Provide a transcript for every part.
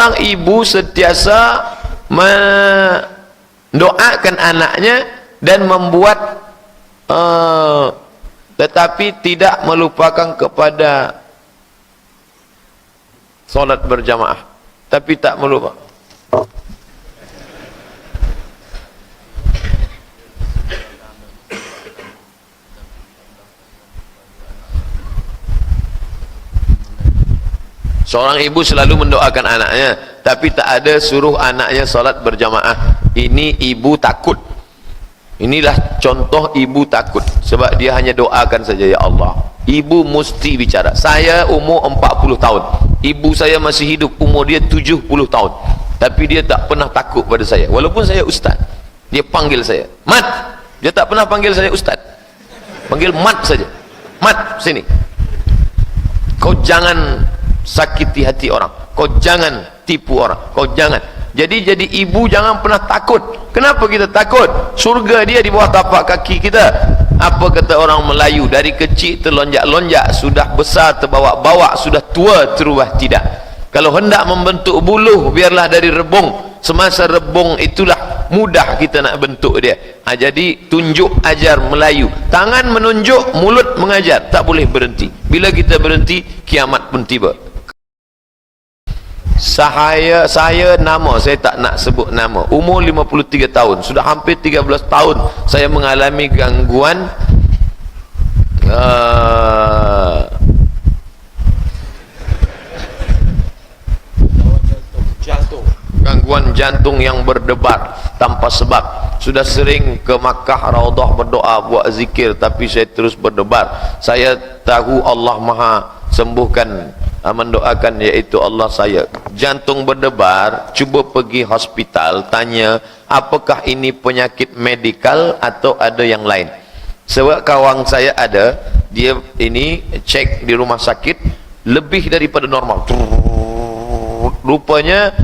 seorang ibu sentiasa mendoakan anaknya dan membuat tetapi tidak melupakan kepada solat berjamaah, tapi tak melupa. Seorang ibu selalu mendoakan anaknya, tapi tak ada suruh anaknya solat berjamaah. Ini ibu takut. Inilah contoh ibu takut, sebab dia hanya doakan saja, ya Allah. Ibu mesti bicara. Saya umur 40 tahun, ibu saya masih hidup, umur dia 70 tahun, tapi dia tak pernah takut pada saya. Walaupun saya ustaz, dia panggil saya Mat. Dia tak pernah panggil saya ustaz, panggil Mat saja. Mat, sini. Kau jangan sakiti hati orang, kau jangan tipu orang, kau jangan. Jadi ibu jangan pernah takut. Kenapa kita takut? Surga dia di bawah tapak kaki kita. Apa kata orang Melayu? Dari kecil terlonjak-lonjak, sudah besar terbawa-bawa, sudah tua terubah tidak. Kalau hendak membentuk buluh, biarlah dari rebung. Semasa rebung itulah mudah kita nak bentuk dia. Jadi tunjuk, ajar Melayu. Tangan menunjuk, mulut mengajar, tak boleh berhenti. Bila kita berhenti, kiamat pun tiba. Saya nama, saya tak nak sebut nama, umur 53 tahun, sudah hampir 13 tahun saya mengalami gangguan gangguan jantung yang berdebar tanpa sebab. Sudah sering ke Makkah Raudhah berdoa, buat zikir, tapi saya terus berdebar. Saya tahu Allah Maha sembuhkan, mendoakan, iaitu Allah saya. Jantung berdebar, cuba pergi hospital, tanya apakah ini penyakit medikal atau ada yang lain. Sebab kawan saya ada, dia ini cek di rumah sakit lebih daripada normal. Rupanya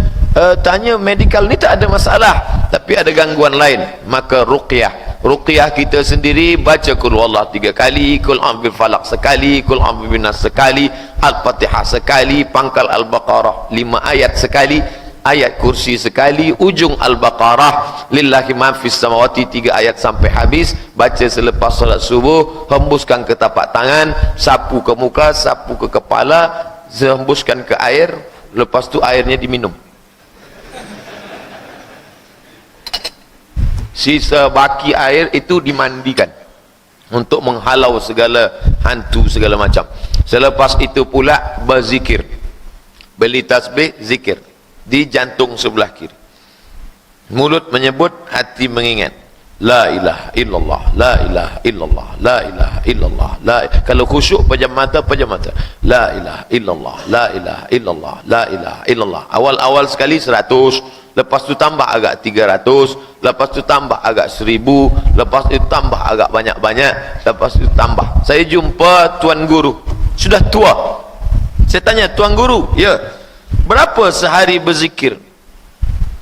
tanya medikal ni tak ada masalah, tapi ada gangguan lain. Maka ruqyah kita sendiri, baca qul huwallahu 3 kali, qul a'udzu falaq sekali, qul a'udzu binnas sekali, al-fatihah sekali, pangkal al-baqarah 5 ayat sekali, ayat kursi sekali, ujung al-baqarah lillahi ma fis samawati 3 ayat sampai habis. Baca selepas solat subuh, hembuskan ke tapak tangan, sapu ke muka, sapu ke kepala, hembuskan ke air, lepas tu airnya diminum. Sisa baki air itu dimandikan untuk menghalau segala hantu segala macam. Selepas itu pula berzikir, beli tasbih, zikir di jantung sebelah kiri. Mulut menyebut, hati mengingat, la ilaha illallah, la ilaha illallah, la ilaha illallah, kalau khusyuk pejam mata, la ilaha illallah, la ilaha illallah, la ilaha illallah. Awal-awal sekali 100, lepas tu tambah agak 300, lepas tu tambah agak 1000, lepas itu tambah agak banyak-banyak, lepas itu tambah. Saya jumpa tuan guru, sudah tua. Saya tanya, tuan guru, ya, berapa sehari berzikir?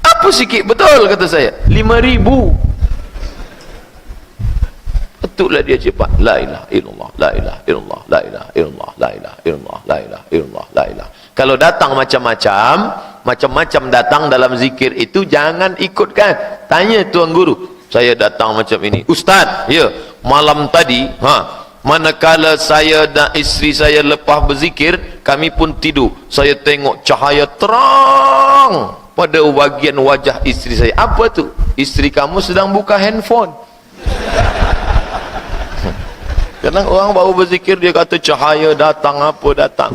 Apa sikit? Betul, kata saya, 5000. Betullah dia cepat, la ilaha illallah, la ilaha illallah, la ilaha illallah, la ilaha illallah, la ilaha illallah, la ilaha. Kalau datang macam-macam datang dalam zikir itu, jangan ikutkan. Tanya tuan guru, saya datang macam ini, ustaz, ya, malam tadi manakala saya dan isteri saya lepas berzikir, kami pun tidur, saya tengok cahaya terang pada bahagian wajah isteri saya. Apa tu? Isteri kamu sedang buka handphone. Kadang orang baru berzikir, dia kata cahaya datang, apa datang.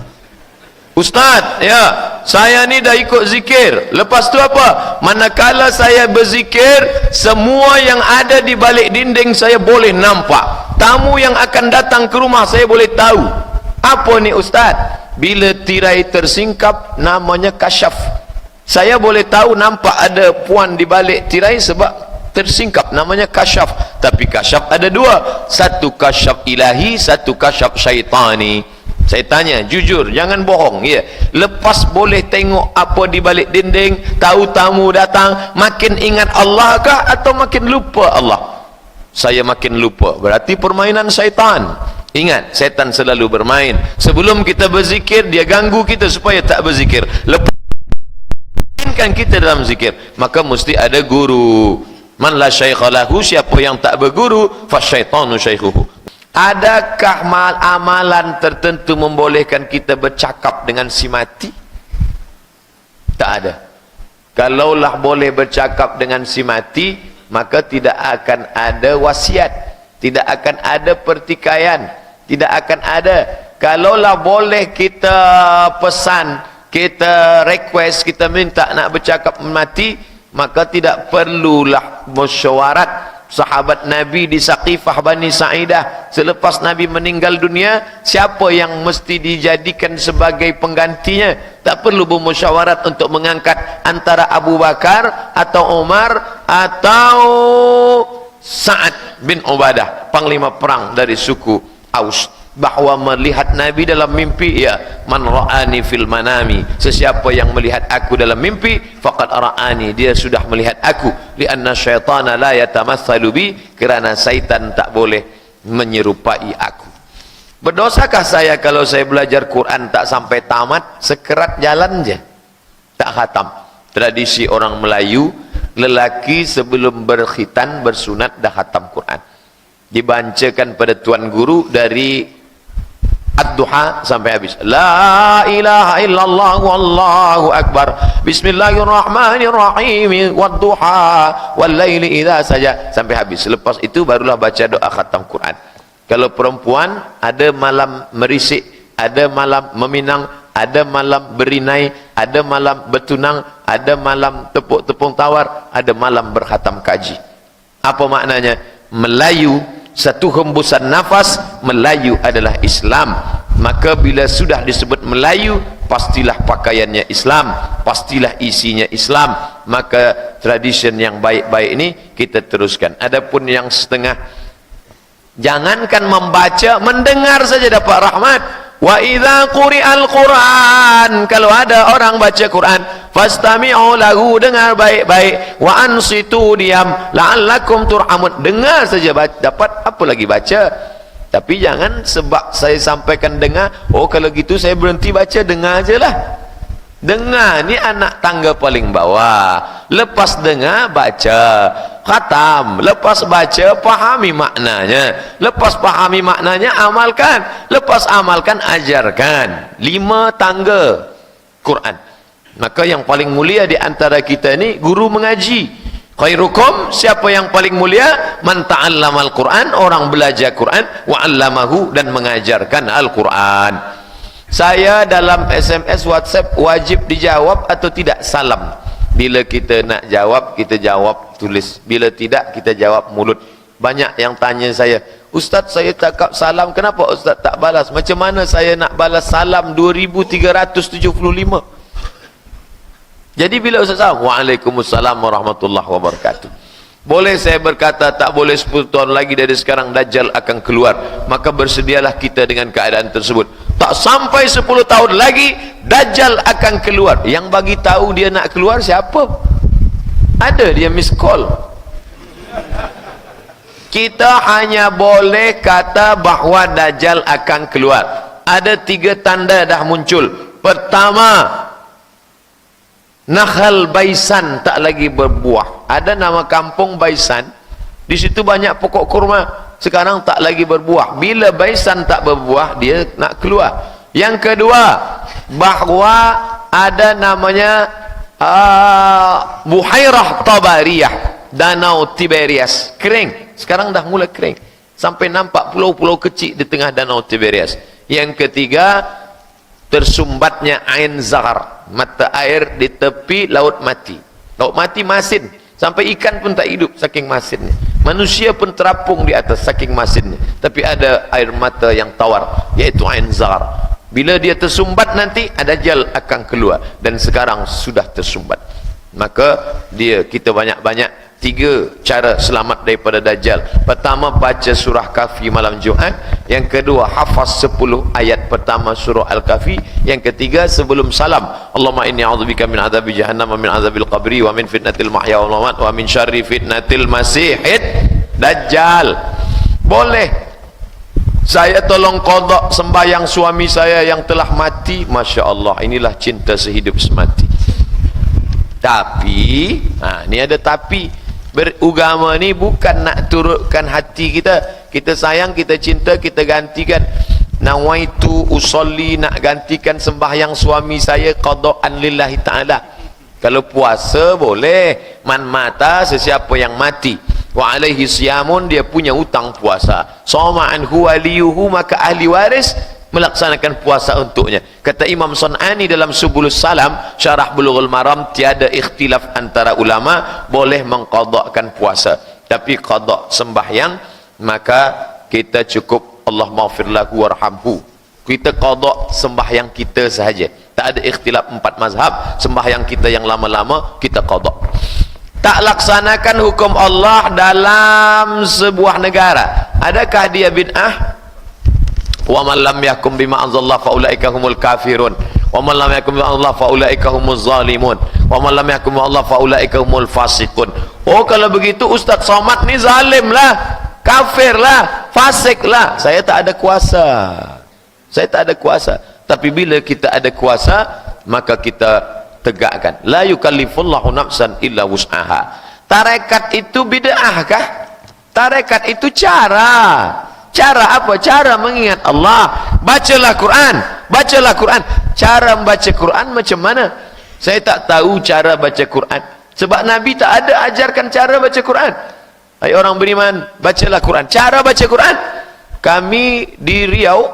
Ustaz, ya, saya ni dah ikut zikir. Lepas tu apa? Manakala saya berzikir, semua yang ada di balik dinding saya boleh nampak. Tamu yang akan datang ke rumah saya boleh tahu. Apa ni ustaz? Bila tirai tersingkap, namanya kasyaf. Saya boleh tahu, nampak ada puan di balik tirai sebab tersingkap, namanya kasyaf. Tapi kasyaf ada dua, satu kasyaf ilahi, satu kasyaf syaitani. Saya tanya jujur, jangan bohong, ya, lepas boleh tengok apa di balik dinding, tahu tamu datang, makin ingat Allah kah atau makin lupa Allah? Saya makin lupa, berarti permainan syaitan. Ingat, syaitan selalu bermain. Sebelum kita berzikir, dia ganggu kita supaya tak berzikir. Lepas membimbingkan kita dalam zikir, maka mesti ada guru. Man la syaikha lahu, siapa yang tak berguru, fasyaitanu syaikhuhu. Adakah amalan tertentu membolehkan kita bercakap dengan si mati? Tak ada. Kalaulah boleh bercakap dengan si mati, maka tidak akan ada wasiat, tidak akan ada pertikaian, tidak akan ada. Kalaulah boleh kita pesan, kita request, kita minta nak bercakap mati, maka tidak perlulah musyawarat. Sahabat Nabi di Saqifah Bani Sa'idah, selepas Nabi meninggal dunia, siapa yang mesti dijadikan sebagai penggantinya? Tak perlu bermusyawarat untuk mengangkat antara Abu Bakar atau Umar atau Sa'ad bin Ubadah, panglima perang dari suku Aus. Bahwa melihat Nabi dalam mimpi, ya, man ra'ani fil manami, sesiapa yang melihat aku dalam mimpi, faqad ra'ani, dia sudah melihat aku. Lianna syaitana la yatamatsalu bi, kerana syaitan tak boleh menyerupai aku. Berdosakah saya kalau saya belajar Quran tak sampai tamat, sekerat jalan je, tak khatam? Tradisi orang Melayu, lelaki sebelum berkhitan, bersunat, dah khatam Quran, dibacakan pada tuan guru dari Ad-Duha sampai habis. La ilaha illallah wallahu akbar, bismillahirrahmanirrahim, wad-duha wal laili idza saja, sampai habis. Selepas itu barulah baca doa khatam Quran. Kalau perempuan, ada malam merisik, ada malam meminang, ada malam berinai, ada malam bertunang, ada malam tepuk-tepung tawar, ada malam berkhatam kaji. Apa maknanya? Melayu, satu hembusan nafas, Melayu adalah Islam. Maka bila sudah disebut Melayu, pastilah pakaiannya Islam, pastilah isinya Islam. Maka tradisi yang baik-baik ini kita teruskan. Adapun yang setengah, jangankan membaca, mendengar saja dapat rahmat. Wa idza quri'al Qur'an, kalau ada orang baca Quran, fastami'u lahu, dengar baik-baik, wa ansitu, diam, la'allakum turhamun, dengar saja, dapat apa lagi baca. Tapi jangan sebab saya sampaikan dengar, oh kalau gitu saya berhenti baca, dengar ajalah. Dengar ni anak tangga paling bawah, lepas dengar baca, khatam, lepas baca pahami maknanya, lepas pahami maknanya amalkan, lepas amalkan ajarkan. 5 tangga Quran. Maka yang paling mulia di antara kita ni guru mengaji. Khairukum, siapa yang paling mulia? Man ta'allamal Quran, orang belajar Quran, wa 'allamahu, dan mengajarkan Al-Quran. Saya dalam SMS, WhatsApp wajib dijawab atau tidak salam? Bila kita nak jawab, kita jawab tulis. Bila tidak, kita jawab mulut. Banyak yang tanya saya, Ustaz, saya cakap salam, kenapa Ustaz tak balas? Macam mana saya nak balas salam 2375? Jadi bila Ustaz salam, Waalaikumsalam warahmatullahi wabarakatuh. Boleh saya berkata, tak boleh 10 tahun lagi dari sekarang Dajjal akan keluar. Maka bersedialah kita dengan keadaan tersebut. Tak sampai 10 tahun lagi Dajjal akan keluar. Yang bagi tahu dia nak keluar siapa? Ada, dia miss call. Kita hanya boleh kata bahawa Dajjal akan keluar. Ada 3 tanda dah muncul. Pertama, Nakhal Baisan tak lagi berbuah. Ada nama kampung Baisan, di situ banyak pokok kurma, sekarang tak lagi berbuah. Bila Baisan tak berbuah, dia nak keluar. Yang kedua, bahawa ada namanya Buhairah Tabariyah, Danau Tiberias, kering. Sekarang dah mula kering, sampai nampak pulau-pulau kecil di tengah Danau Tiberias. Yang ketiga, tersumbatnya Ain Zahar, mata air di tepi laut mati. Laut mati masin, sampai ikan pun tak hidup saking masinnya. Manusia pun terapung di atas saking masinnya. Tapi ada air mata yang tawar, yaitu Ain Zahar. Bila dia tersumbat nanti, Dajjal akan keluar. Dan sekarang sudah tersumbat. Maka kita banyak-banyak 3 cara selamat daripada Dajjal. Pertama, baca surah Kahfi malam Jumaat. Yang kedua, hafaz 10 ayat pertama surah Al-Kahfi. Yang ketiga, sebelum salam, Allahumma inni a'udzubika min adzabi jahannam wa min adzabil qabri wa min fitnatil mahya wal mamat wa min syarri fitnatil masihid Dajjal. Boleh saya tolong qada sembahyang suami saya yang telah mati. Masya Allah, inilah cinta sehidup semati. Tapi ni ada tapi. Beragama ni bukan nak turutkan hati kita. Kita sayang, kita cinta, kita gantikan. Nawaitu usolli, nak gantikan sembahyang suami saya qada'an lillahi ta'ala. Kalau puasa boleh, man mata, sesiapa yang mati, wa alaihi siyamun, dia punya hutang puasa, sama anhu waliyuhu, maka ahli waris melaksanakan puasa untuknya. Kata Imam Sun'ani dalam Subulus Salam syarah Bulughul Maram, tiada ikhtilaf antara ulama boleh mengqadakkan puasa, tapi qada sembahyang maka kita cukup Allah maghfir lahu warhamhu, kita qada sembahyang kita sahaja, tak ada ikhtilaf empat mazhab. Sembahyang kita yang lama-lama kita qada. Tak laksanakan hukum Allah dalam sebuah negara, adakah dia bid'ah? Wa man lam yakum bima anzalallahu fa ulaika humul kafirun, wa man lam yakum bima anzalallahu fa ulaika humuz zalimun, wa man lam yakum bima anzalallahu fa ulaika humul fasiqun. Oh, kalau begitu Ustaz Somad ni zalim lah, kafir lah, fasik lah. Saya tak ada kuasa, saya tak ada kuasa. Tapi bila kita ada kuasa, maka kita tegakkan. La yukallifullahu nafsan illa wus'aha. Tarekat itu bid'ah kah? Tarekat itu cara. Cara apa? Cara mengingat Allah. Bacalah Quran, bacalah Quran. Cara membaca Quran macam mana? Saya tak tahu cara baca Quran, sebab Nabi tak ada ajarkan cara baca Quran. Hai orang beriman, bacalah Quran. Cara baca Quran, kami di Riau,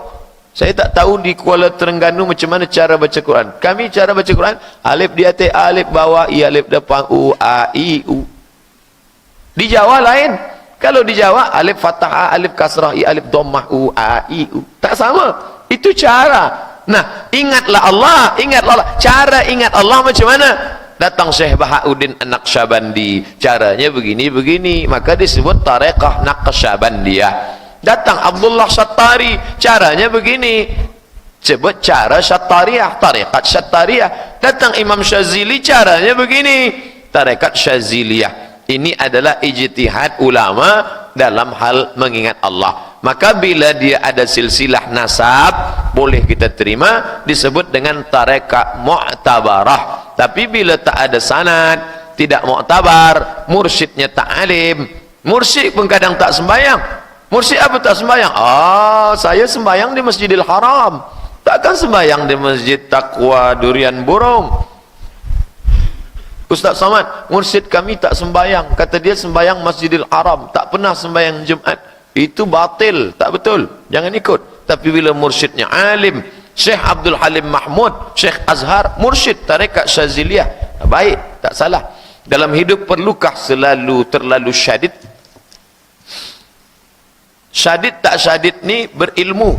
saya tak tahu di Kuala Terengganu macam mana cara baca Quran. Kami cara baca Quran, alif di atas, alif bawah, i alif depan, u a i u. Di Jawa lain. Kalau di Jawa, alif fathah, alif kasrah, i alif dhammah, u a i u. Tak sama. Itu cara. Nah, ingatlah Allah, ingatlah Allah. Cara ingat Allah macam mana? Datang Syekh Bahauddin An-Naqsyabandi, caranya begini-begini, maka disebut tariqah Naqsyabandiyah. Datang Abdullah Syattari, caranya begini, sebut cara Syattariyah, tariqat Syattariyah. Datang Imam Syazili, caranya begini, tariqat Syaziliyah. Ini adalah ijtihad ulama dalam hal mengingat Allah. Maka bila dia ada silsilah nasab, boleh kita terima, disebut dengan tarekat mu'tabarah. Tapi bila tak ada sanad, tidak mu'tabar, mursyidnya tak alim, mursyid pun kadang tak sembahyang. Mursyid apa tak sembahyang? Saya sembahyang di Masjidil Haram, takkan sembahyang di Masjid Taqwa Durian Burung. Ustaz Somad, mursyid kami tak sembahyang, kata dia sembahyang Masjidil Haram, tak pernah sembahyang Jumat. Itu batil, tak betul, jangan ikut. Tapi bila mursyidnya alim, Syekh Abdul Halim Mahmud, Syekh Azhar, mursyid tarekat Syaziliyah, baik, tak salah. Dalam hidup perlukah selalu terlalu syadid? Syadid tak syadid ni berilmu.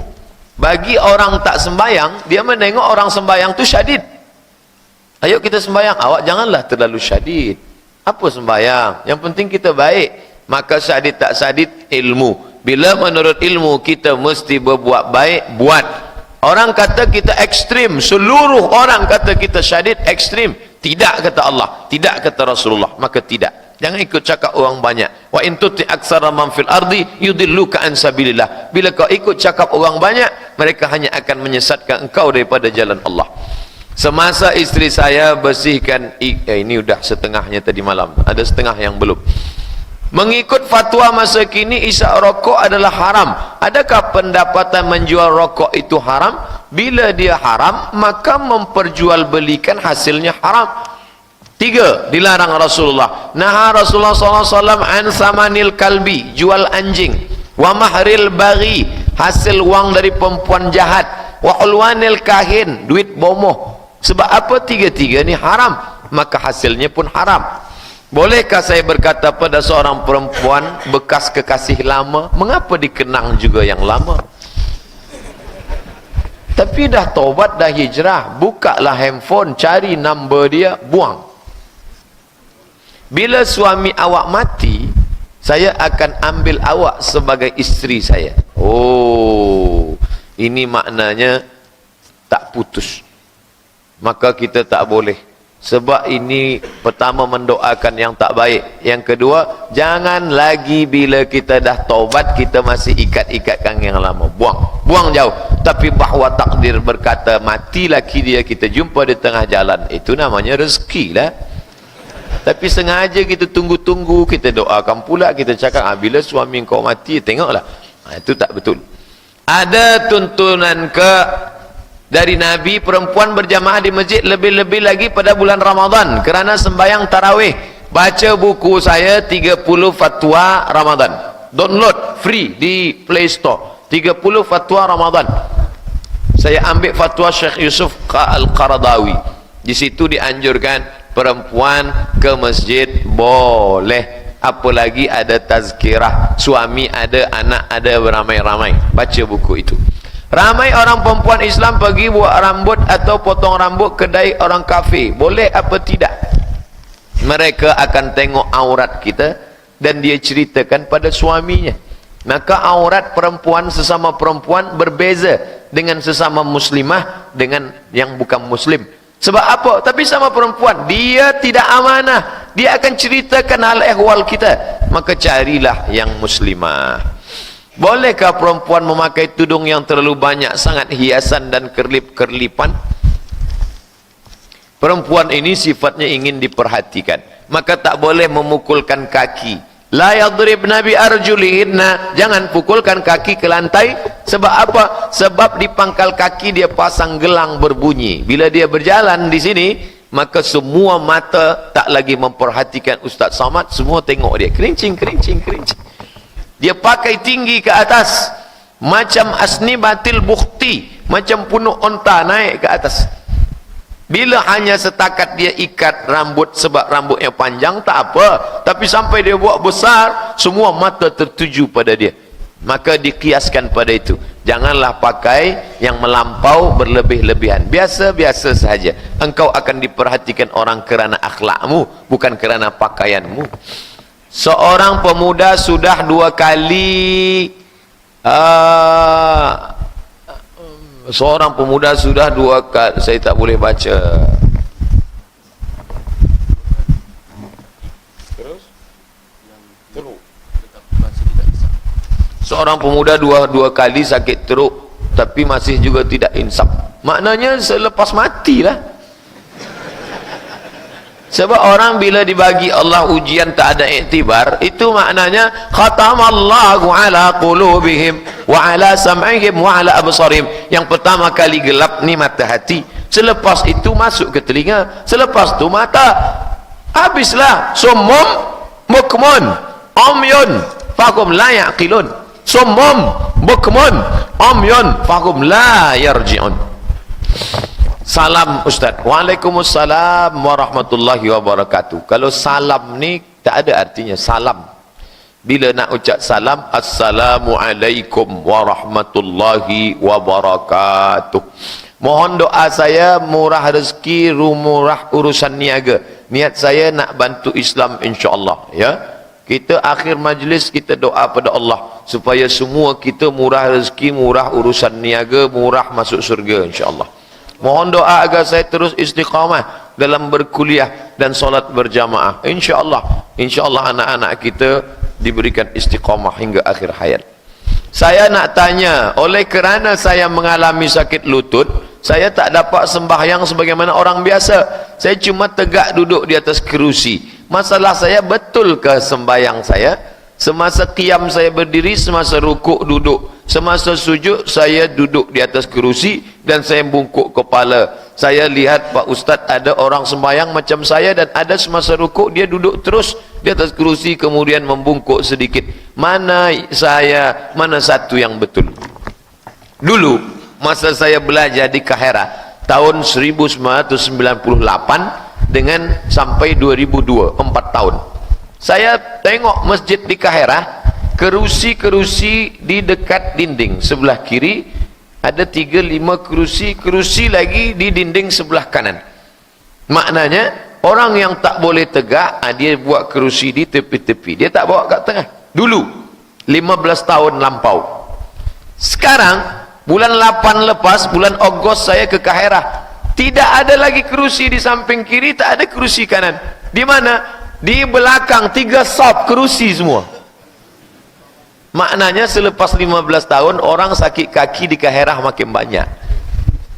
Bagi orang tak sembahyang, dia menengok orang sembahyang tu syadid. Ayo kita sembahyang, awak janganlah terlalu syadid. Apa sembahyang? Yang penting kita baik. Maka syadid tak syadid ilmu. Bila menurut ilmu kita mesti berbuat baik, buat. Orang kata kita ekstrim, seluruh orang kata kita syadid, ekstrim. Tidak kata Allah, tidak kata Rasulullah, maka tidak. Jangan ikut cakap orang banyak. Wa in tuti aksara man fil ardi yudilluka an sabilillah. Bila kau ikut cakap orang banyak, mereka hanya akan menyesatkan engkau daripada jalan Allah. Semasa isteri saya bersihkan, ini udah setengahnya tadi malam, ada setengah yang belum. Mengikut fatwa masa kini, isap rokok adalah haram. Adakah pendapatan menjual rokok itu haram? Bila dia haram, maka memperjualbelikan hasilnya haram. 3, dilarang Rasulullah. Naha Rasulullah SAW an samanil kalbi, jual anjing. Wa mahril baghi, hasil wang dari perempuan jahat. Wa ulwanil kahin, duit bomoh. Sebab apa? 3-3 ni haram, maka hasilnya pun haram. Bolehkah saya berkata pada seorang perempuan bekas kekasih lama, mengapa dikenang juga yang lama? Tapi dah taubat, dah hijrah, bukalah handphone, cari nombor dia, buang. Bila suami awak mati, saya akan ambil awak sebagai isteri saya. Oh, ini maknanya tak putus. Maka kita tak boleh. Sebab ini pertama mendoakan yang tak baik. Yang kedua, jangan lagi bila kita dah taubat kita masih ikat-ikatkan yang lama. Buang, buang jauh. Tapi bahawa takdir berkata mati laki dia, kita jumpa di tengah jalan, itu namanya rezeki lah. Tapi sengaja kita tunggu-tunggu, kita doakan pula, kita cakap bila suami kau mati tengoklah. Itu tak betul. Ada tuntunan dari Nabi perempuan berjamaah di masjid, lebih-lebih lagi pada bulan Ramadan kerana sembahyang tarawih. Baca buku saya 30 fatwa Ramadan, download free di Play Store. 30 fatwa Ramadan. Saya ambil fatwa Syekh Yusuf Al-Qaradawi. Di situ dianjurkan perempuan ke masjid boleh, apalagi ada tazkirah, suami ada, anak ada, beramai-ramai. Baca buku itu. Ramai orang perempuan Islam pergi buat rambut atau potong rambut kedai orang kafir. Boleh apa tidak? Mereka akan tengok aurat kita dan dia ceritakan pada suaminya. Maka aurat perempuan sesama perempuan berbeza dengan sesama muslimah dengan yang bukan muslim. Sebab apa? Tapi sama perempuan, dia tidak amanah, dia akan ceritakan hal ehwal kita. Maka carilah yang muslimah. Bolehkah perempuan memakai tudung yang terlalu banyak sangat hiasan dan kerlip-kerlipan? Perempuan ini sifatnya ingin diperhatikan, maka tak boleh memukulkan kaki. La yadribna bi arjulihinna, jangan pukulkan kaki ke lantai. Sebab apa? Sebab di pangkal kaki dia pasang gelang berbunyi. Bila dia berjalan di sini, maka semua mata tak lagi memperhatikan Ustaz Samad, semua tengok dia kerincing, kerincing, kerincing. Dia pakai tinggi ke atas macam asni batil bukti, macam punuk onta naik ke atas. Bila hanya setakat dia ikat rambut sebab rambutnya panjang tak apa, tapi sampai dia buat besar, semua mata tertuju pada dia. Maka dikiaskan pada itu. Janganlah pakai yang melampau berlebih-lebihan. Biasa-biasa sahaja. Engkau akan diperhatikan orang kerana akhlakmu, bukan kerana pakaianmu. Seorang pemuda sudah 2 kali seorang pemuda sudah 2 kali, saya tak boleh baca. Terus seorang pemuda dua kali sakit teruk tapi masih juga tidak insaf. Maknanya selepas matilah. Sebab orang bila dibagi Allah ujian tak ada iktibar, itu maknanya khatamallahu ala qulubihim wa ala sam'ihim wa ala absarihim. Yang pertama kali gelap ni mata hati, selepas itu masuk ke telinga, selepas itu mata. Habislah. Summum bukmun umyun fahum la yaqilun. Summum bukmun umyun fahum la yarji'un. Salam Ustaz. Waalaikumsalam warahmatullahi wabarakatuh. Kalau salam ni tak ada artinya salam. Bila nak ucap salam, assalamualaikum warahmatullahi wabarakatuh. Mohon doa saya murah rezeki, murah urusan niaga. Niat saya nak bantu Islam insya-Allah, ya. Kita akhir majlis kita doa pada Allah supaya semua kita murah rezeki, murah urusan niaga, murah masuk surga insya-Allah. Mohon doa agar saya terus istiqamah dalam berkuliah dan solat berjamaah. InsyaAllah anak-anak kita diberikan istiqamah hingga akhir hayat. Saya nak tanya, oleh kerana saya mengalami sakit lutut, saya tak dapat sembahyang sebagaimana orang biasa. Saya cuma tegak duduk di atas kerusi. Masalah saya, betul ke sembahyang saya? Semasa qiyam saya berdiri, semasa rukuk duduk, semasa sujud saya duduk di atas kerusi dan saya bungkuk kepala. Saya lihat Pak Ustaz ada orang sembahyang macam saya, dan ada semasa rukuk dia duduk terus di atas kerusi kemudian membungkuk sedikit. Mana satu yang betul? Dulu masa saya belajar di Kahira tahun 1998 dengan sampai 2002, 4 tahun. Saya tengok masjid di Kahira, kerusi-kerusi di dekat dinding sebelah kiri, ada 3-5 kerusi lagi di dinding sebelah kanan. Maknanya orang yang tak boleh tegak, dia buat kerusi di tepi-tepi, dia tak bawa kat tengah. Dulu 15 tahun lampau. Sekarang bulan 8 lepas, bulan Ogos saya ke Kahira, tidak ada lagi kerusi di samping kiri, tak ada kerusi kanan. Di mana? Di belakang 3 sop kerusi semua. Maknanya selepas 15 tahun orang sakit kaki di Kahirah makin banyak.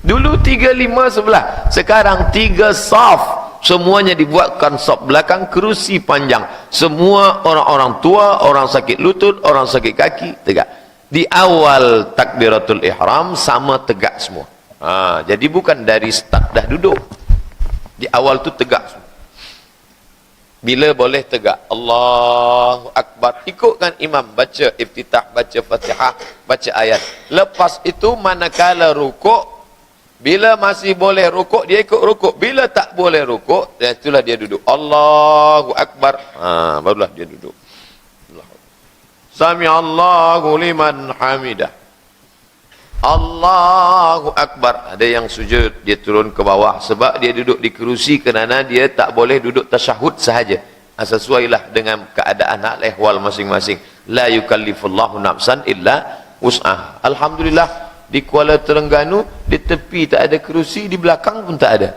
Dulu 3-5 sebelah, sekarang 3 sop semuanya dibuatkan sop belakang, kerusi panjang, semua orang-orang tua, orang sakit lutut, orang sakit kaki tegak. Di awal takbiratul ihram sama tegak semua. Jadi bukan dari start dah duduk, di awal tu tegak semua. Bila boleh tegak, Allahu Akbar, ikutkan imam baca iftitah, baca Fatihah, baca ayat. Lepas itu manakala rukuk, bila masih boleh rukuk dia ikut rukuk, bila tak boleh rukuk, itulah dia duduk. Allahu Akbar, barulah dia duduk. Sami Allahu liman hamidah, Allahu Akbar. Ada yang sujud, dia turun ke bawah sebab dia duduk di kerusi kerana dia tak boleh duduk tasyahud sahaja. Sesuailah dengan keadaan hal ehwal masing-masing. La yukallifullahu nafsan illa wus'aha. Alhamdulillah di Kuala Terengganu di tepi tak ada kerusi, di belakang pun tak ada.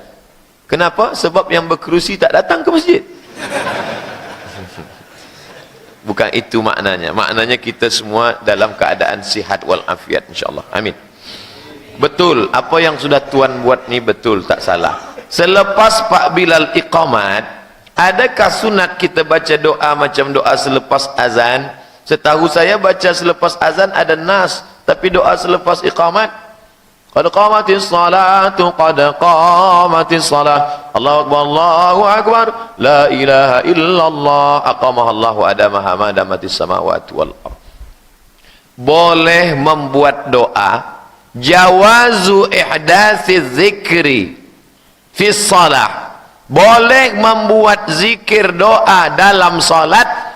Kenapa? Sebab yang berkerusi tak datang ke masjid. Bukan itu maknanya. Maknanya kita semua dalam keadaan sihat wal afiat insyaAllah. Amin. Betul. Apa yang sudah Tuan buat ni betul, tak salah. Selepas Pak Bilal iqamat, adakah sunat kita baca doa macam doa selepas azan? Setahu saya baca selepas azan ada nas. Tapi doa selepas iqamat, qad qamatis salatu, qad qamatis salah, Allahu Akbar, Allahu Akbar, la ilaha illallah, aqamahallahu adamaha ma damatis samawati wal ardh. Boleh membuat doa, jawazu ihdatsiz zikri fi shalah. Boleh membuat zikir doa dalam salat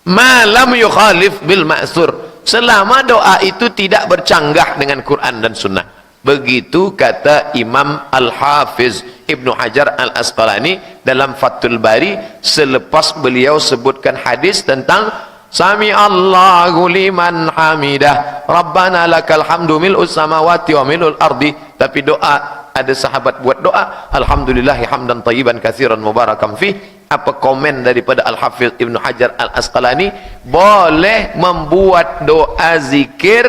ma lam yukhalif bil ma'thur, selama doa itu tidak bercanggah dengan Quran dan Sunnah. Begitu kata Imam Al-Hafiz Ibnu Hajar Al-Asqalani dalam Fathul Bari selepas beliau sebutkan hadis tentang Sami Allahu liman hamidah, Rabbana lakal hamdu mil'us samawati wa mil'ul ardi. Tapi doa, ada sahabat buat doa, Alhamdulillahi hamdan tayyiban katsiran mubarakan fih. Apa komen daripada Al-Hafiz Ibnu Hajar Al-Asqalani? Boleh membuat doa zikir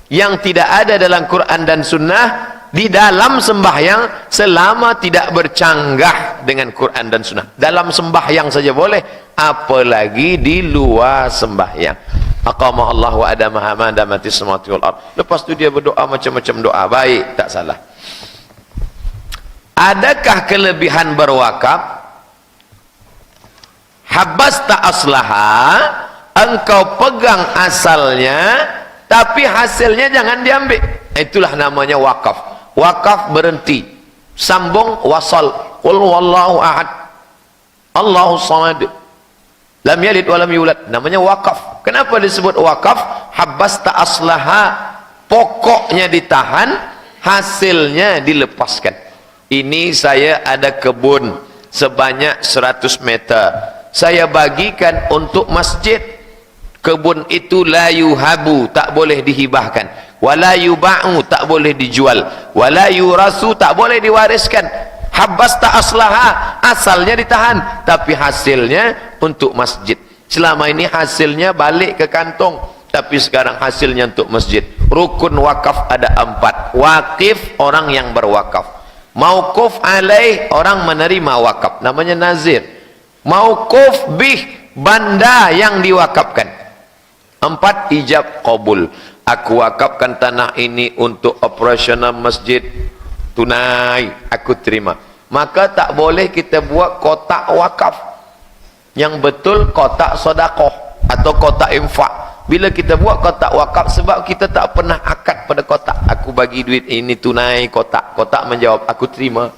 yang tidak ada dalam Quran dan Sunnah di dalam sembahyang selama tidak bercanggah dengan Quran dan Sunnah. Dalam sembahyang saja boleh, apalagi di luar sembahyang. Aqama Allahu adamaha ma damatis samawati wal ardh. Lepas tu dia berdoa macam-macam doa, baik, tak salah. Adakah kelebihan berwakaf? Habasta aslaha, engkau pegang asalnya tapi hasilnya jangan diambil. Itulah namanya wakaf. Wakaf berhenti, sambung wasal. Qul wallahu ahad, Allahu samad, lam yalid wa lam yulad. Namanya wakaf. Kenapa disebut wakaf? Habasta aslaha, pokoknya ditahan, hasilnya dilepaskan. Ini saya ada kebun sebanyak 100 meter, saya bagikan untuk masjid. Kebun itu la yuhabu, tak boleh dihibahkan, wala yuba'u, tak boleh dijual, wala yurasu, tak boleh diwariskan. Habasta aslaha, asalnya ditahan tapi hasilnya untuk masjid. Selama ini hasilnya balik ke kantong, tapi sekarang hasilnya untuk masjid. Rukun wakaf ada 4. Wakif, orang yang berwakaf. Mauquf alaih, orang menerima wakaf, namanya nazir. Mauquf bih, banda yang diwakafkan. 4, ijab qabul. Aku wakafkan tanah ini untuk operasional masjid, tunai, aku terima. Maka tak boleh kita buat kotak wakaf. Yang betul kotak sedekah atau kotak infak. Bila kita buat kotak wakaf, sebab kita tak pernah akad pada kotak. Aku bagi duit ini tunai kotak. Kotak menjawab, aku terima.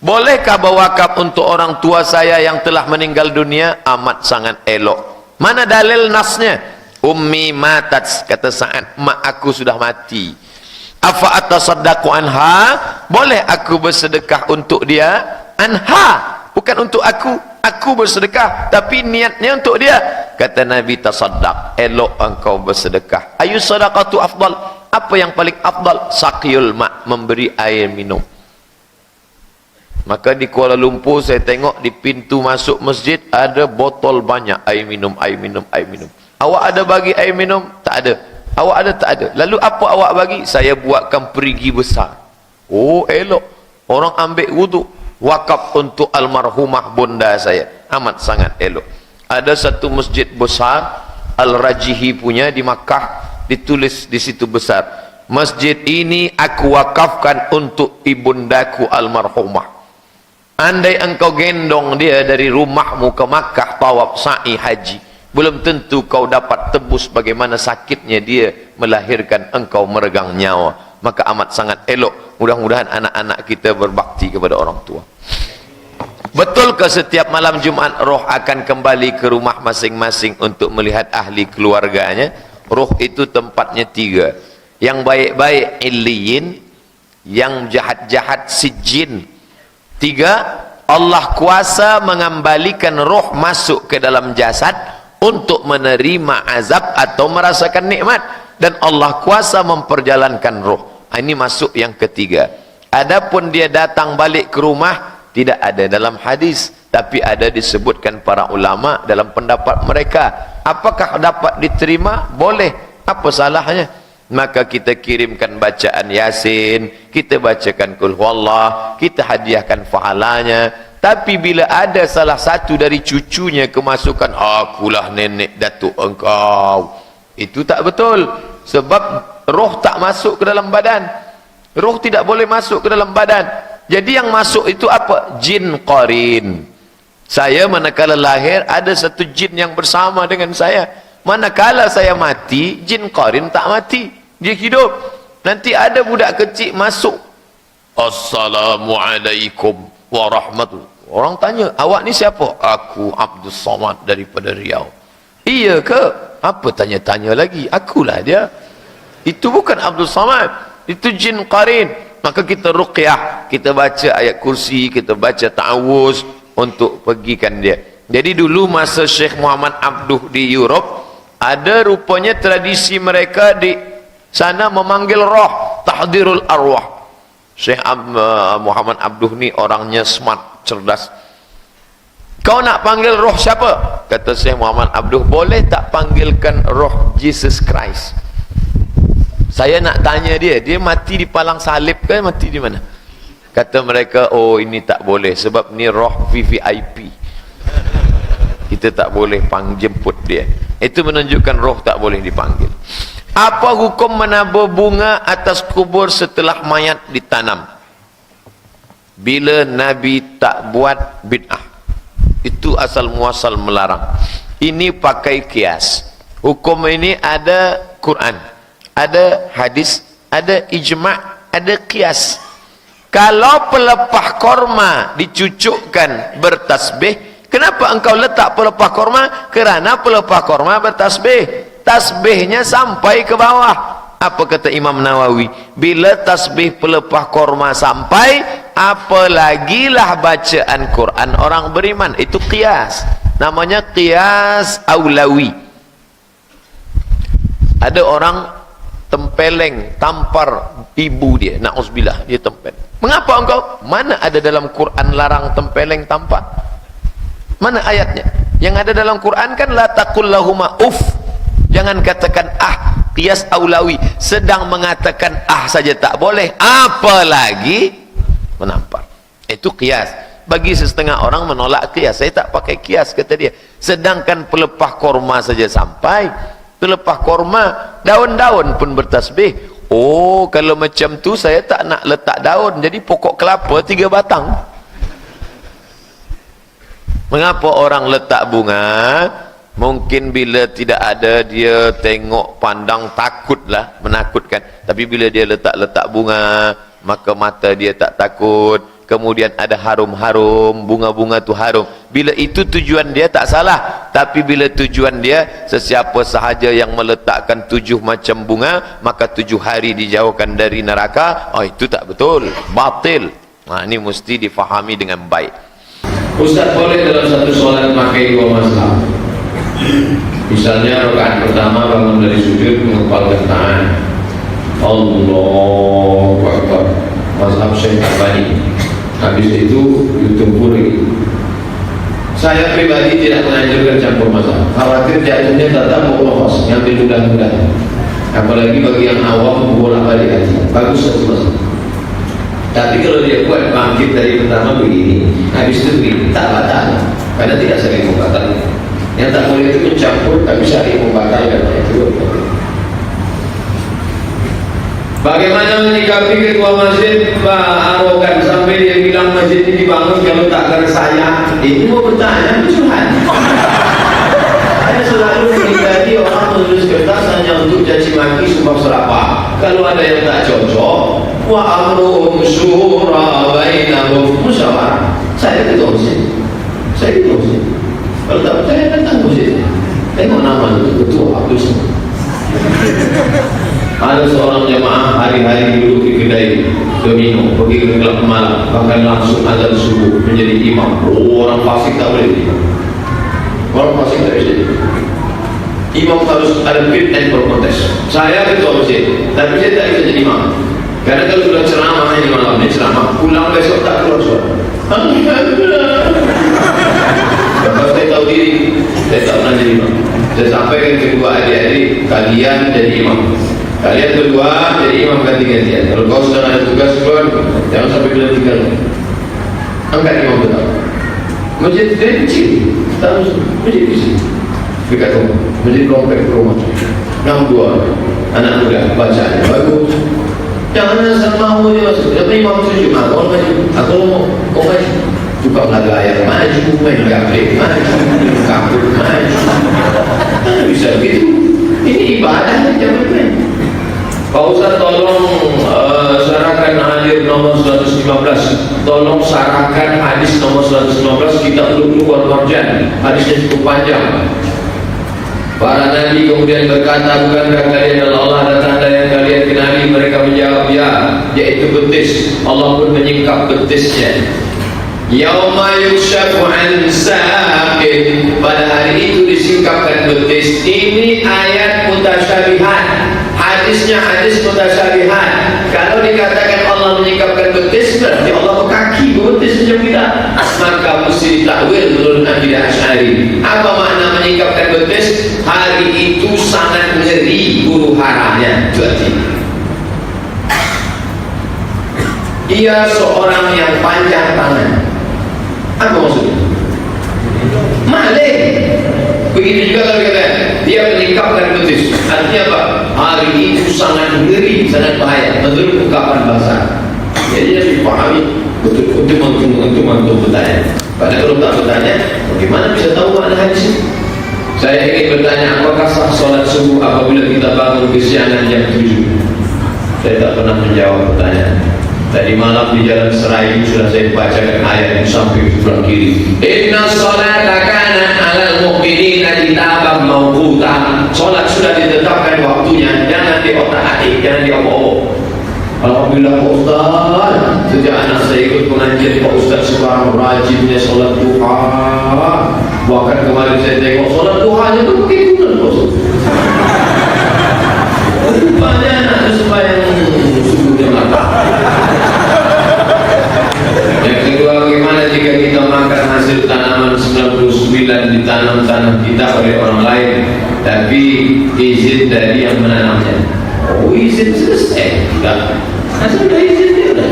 Bolehkah berwakaf untuk orang tua saya yang telah meninggal dunia? Amat sangat elok. Mana dalil nasnya? Ummi matat, kata Sa'ad, mak aku sudah mati. Afa atasaddaqu anha, boleh aku bersedekah untuk dia? Anha, bukan untuk aku. Aku bersedekah tapi niatnya untuk dia. Kata Nabi, tasaddaq, elok engkau bersedekah. Ayu sadaqatu afdal, apa yang paling afdal? Saqiyul ma', memberi air minum. Maka di Kuala Lumpur saya tengok di pintu masuk masjid ada botol banyak air minum, air minum, air minum. Awak ada bagi air minum? Tak ada. Awak ada? Tak ada. Lalu apa awak bagi? Saya buatkan perigi besar. Oh, elok. orang ambil wudu, wakaf untuk almarhumah bunda saya, amat sangat elok. Ada satu masjid besar, Al-Rajihi punya di Makkah, ditulis di situ besar, masjid ini aku wakafkan untuk ibundaku almarhumah. Andai engkau gendong dia dari rumahmu ke Makkah tawaf sa'i haji, belum tentu kau dapat tebus bagaimana sakitnya dia melahirkan engkau meregang nyawa. Maka amat sangat elok, mudah-mudahan anak-anak kita berbakti kepada orang tua. Betul ke setiap malam Jumat roh akan kembali ke rumah masing-masing untuk melihat ahli keluarganya? Roh itu tempatnya 3. Yang baik-baik illiyin, yang jahat-jahat sijin. 3, Allah kuasa mengembalikan roh masuk ke dalam jasad untuk menerima azab atau merasakan nikmat, dan Allah kuasa memperjalankan roh. Ini masuk yang ketiga. Adapun dia datang balik ke rumah, tidak ada dalam hadis, tapi ada disebutkan para ulama dalam pendapat mereka. Apakah dapat diterima? Boleh. Apa salahnya? Maka kita kirimkan bacaan Yasin, kita bacakan Qul Huwallah, kita hadiahkan pahalanya. Tapi bila ada salah satu dari cucunya kemasukan, akulah nenek datuk engkau, itu tak betul. Sebab roh tak masuk ke dalam badan. Roh tidak boleh masuk ke dalam badan. Jadi yang masuk itu apa? Jin qarin. Saya manakala lahir ada satu jin yang bersama dengan saya. Manakala saya mati, jin qarin tak mati, dia hidup. Nanti ada budak kecil masuk, Assalamualaikum warahmatullahi. Orang tanya, awak ni siapa? Aku Abdul Somad daripada Riau. Iya ke? Apa tanya-tanya lagi? Akulah dia. Itu bukan Abdul Somad, itu jin qarin. Maka kita ruqyah, kita baca ayat kursi, kita baca ta'awuz untuk pergikan dia. Jadi dulu masa Syekh Muhammad Abduh di Europe, ada rupanya tradisi mereka di sana memanggil roh, tahdirul arwah. Syekh Muhammad Abduh ni orangnya smart, cerdas. Kau nak panggil roh siapa? Kata Syekh Muhammad Abduh, boleh tak panggilkan roh Jesus Christ? Saya nak tanya dia, dia mati di palang salib ke mati di mana? Kata mereka, oh ini tak boleh sebab ni roh VVIP. Kita tak boleh jemput dia. Itu menunjukkan roh tak boleh dipanggil. Apa hukum menabur bunga atas kubur setelah mayat ditanam? Bila Nabi tak buat bid'ah. Itu asal muasal melarang. Ini pakai kias. Hukum ini ada Quran, ada hadis, ada ijma', ada qiyas. Kalau pelepah korma dicucukkan bertasbih, kenapa engkau letak pelepah korma? Kerana pelepah korma bertasbih, tasbihnya sampai ke bawah. Apa kata Imam Nawawi? Bila tasbih pelepah korma sampai, apalagilah bacaan Quran orang beriman. Itu qiyas, namanya qiyas aulawi. Ada orang tempeleng, tampar ibu dia, na'udzubillah, dia tempel. Mengapa engkau? Mana ada dalam Quran larang tempeleng, tampar? Mana ayatnya? Yang ada dalam Quran kan la taqul lahuma uff, jangan katakan ah. Qiyas aulawi, sedang mengatakan ah saja tak boleh, apalagi menampar. Itu qiyas. Bagi setengah orang menolak qiyas. Saya tak pakai qiyas, kata dia. Sedangkan pelepah korma saja sampai, pelepah korma, daun-daun pun bertasbih. Oh, kalau macam tu saya tak nak letak daun, jadi pokok kelapa 3 batang. Mengapa orang letak bunga? Mungkin bila tidak ada, dia tengok pandang takutlah, menakutkan. Tapi bila dia letak-letak bunga, maka mata dia tak takut. Kemudian ada harum-harum, bunga-bunga tu harum. Bila itu tujuan dia tak salah. Tapi bila tujuan dia, sesiapa sahaja yang meletakkan 7 macam bunga, maka 7 hari dijauhkan dari neraka. Oh, itu tak betul, batil. Nah, ini mesti difahami dengan baik. Ustaz, boleh dalam satu solat pakai 2 mazhab? Misalnya rakaat pertama bangun dari sujud mengepalkan tangan, Allahu Akbar, mazhab Syekh Albani. Habis itu ditumpuri. Saya pribadi tidak menganjurkan campur mazhab. Khawatir jatuhnya tetap bolos, ngambil mudah-mudah. Apalagi bagi yang awam bolak-balik hati. Bagus satu mazhab. Tapi kalau dia buat bangkit dari pertama begini, habis itu begini, tak batal, karena tidak saling membatalkan. Yang tak boleh itu mencampur, tapi saling membatalkan. Itu bagaimana menyikapi ketua masjid Pak arogan sampai dia bilang masjid ini dibangun kalau tak karena saya? Ini mau bertanya, curhat. Saya selalu menghindari orang menulis kertas hanya untuk caci maki sumpah serapah. Kalau ada yang tak cocok, wa amruhum syura bainahum, musyawarah. Saya ketua masjid. Saya ketua masjid. Kalau tak percaya datang masjid. Tengok nama itu ketua Abdul Somad. Ada seorang jemaah hari-hari duduk di kedai domino, pergi ke gelap malam, bahkan langsung azan subuh menjadi imam. Orang fasik tak boleh jadi imam. Orang fasik tak boleh jadi imam. Harus ada fit and proper test. Saya ketua masjid, tapi saya tak bisa jadi imam. Karena kalau sudah ceramah ini malam ini ceramah, pulang besok tak keluar suara. Kalau saya tahu diri, saya tak pernah jadi imam. Saya sampaikan kedua adik-adik, kalian jadi imam. Kalian berdua jadi imam ganti-gantian. Kalau kau sedang ada tugas keluar, jangan sampai bilang tinggal. Angkat imam betul. Masjid dari kecil, tak harus masjid kecil. Dekat rumah, masjid komplek rumah. 62 anak muda bacaan bagus. Jangan asal mau dia masuk. Tapi imam setuju, kau maju. Aku mau kau maju. Tukang laga ayam maju, main gaplek maju, kapur maju. Tak bisa begitu. Ini ibadah jangan main. Pak Ustaz tolong sarahkan hadir nomor 115. Tolong sarahkan hadis nomor 115 kitab Lu'lu'ul Marjan. Hadisnya cukup panjang. Para nabi kemudian berkata, bukankah kalian adalah Allah dan tanda yang kalian kenali? Mereka menjawab, ya, yaitu betis. Allah pun menyingkap betisnya. Yauma yukshafu an saqin, pada hari itu disingkapkan betis. Ini ayat mutasyabihat. Hadisnya hadis mutasyabihat. Kalau dikatakan Allah menyingkapkan betis, berarti Allah berkaki, betis macam kita. Maka mesti ditakwil menurut akidah Asy'ari. Apa makna menyingkapkan betis? Hari itu sangat ngeri huru haranya. Berarti ia seorang yang panjang tangan. Apa maksudnya? Maling. Begitu juga kalau kita dia meningkapkan betis. Artinya apa? Hari itu sangat ngeri, sangat bahaya. Menurut ungkapan bahasa. Jadi dia dipahami betul untuk bertanya. Padahal kalau tak bertanya, bagaimana bisa tahu makna hadis ini? Saya ingin bertanya, apakah sah solat subuh apabila kita bangun kesiangan jam 7? Saya tak pernah menjawab pertanyaan. Tadi malam di jalan Serai sudah saya bacakan ayat di samping sebelah kiri. Inna sholata kanat 'alal mu'minina kitaban mawquta. Salat sudah ditetapkan waktunya, jangan diotak-atik, jangan diomong. Alhamdulillah Pak Ustaz, sejak anak saya ikut pengajian Pak Ustaz sekarang rajinnya salat duha. Bahkan kemarin saya tengok salat duhanya itu pakai bulan Pak Ustaz. Rupanya anak sembahyang subuh jemaah. Yang kedua, bagaimana jika kita makan hasil tanaman 99 ditanam tanah kita oleh orang lain, tapi izin dari yang menanamnya? Oh, izin selesai. Tidak. Asal dah izin dia dah.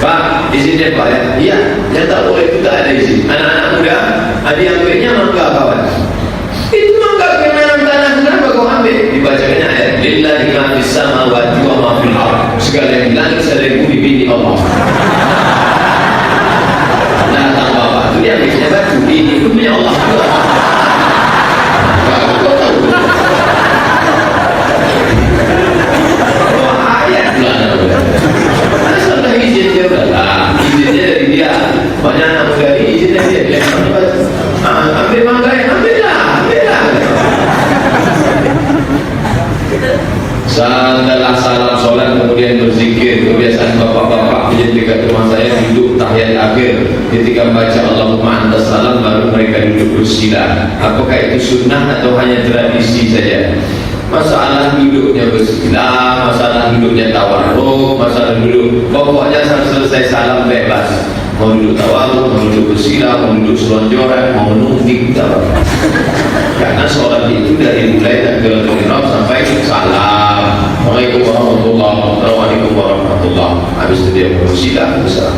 Pak, izinnya Pak ya? Iya, yang tak boleh itu tak ada izin. Anak-anak muda, ada yang ambilnya mangga kawan. Itu mangga menanam tanah, kenapa kau ambil? Dibacakannya ayat lillahi ma fis samawati wa ma fil ardh. Segala yang di langit segala yang bumi milik Allah. Nah, tambah batu dia ambilnya batu. Ini pun punya Allah. Kau tahu? Ayat pula. Asal dah izin dia berlah. Izinnya dari dia. Banyak anak muda ini izinnya dia. Ambil mangga yang ambillah. Setelah salam solat kemudian berzikir. Kebiasaan bapak-bapak di dekat rumah saya duduk tahiyat akhir. Ketika baca Allahumma antas salam baru mereka duduk bersila. Apakah itu sunnah atau hanya tradisi saja? Masalah duduknya bersila, masalah duduknya tawarruk, masalah duduk, pokoknya sampai selesai salam bebas. Mau duduk tawarruk, mau duduk bersila, mau duduk selonjoran, mau menungging, tak apa. Karena sholat itu dari mulai takbiratul ihram sampai salam. Assalamualaikum warahmatullahi wabarakatuh. Habis itu dia bersilah besar.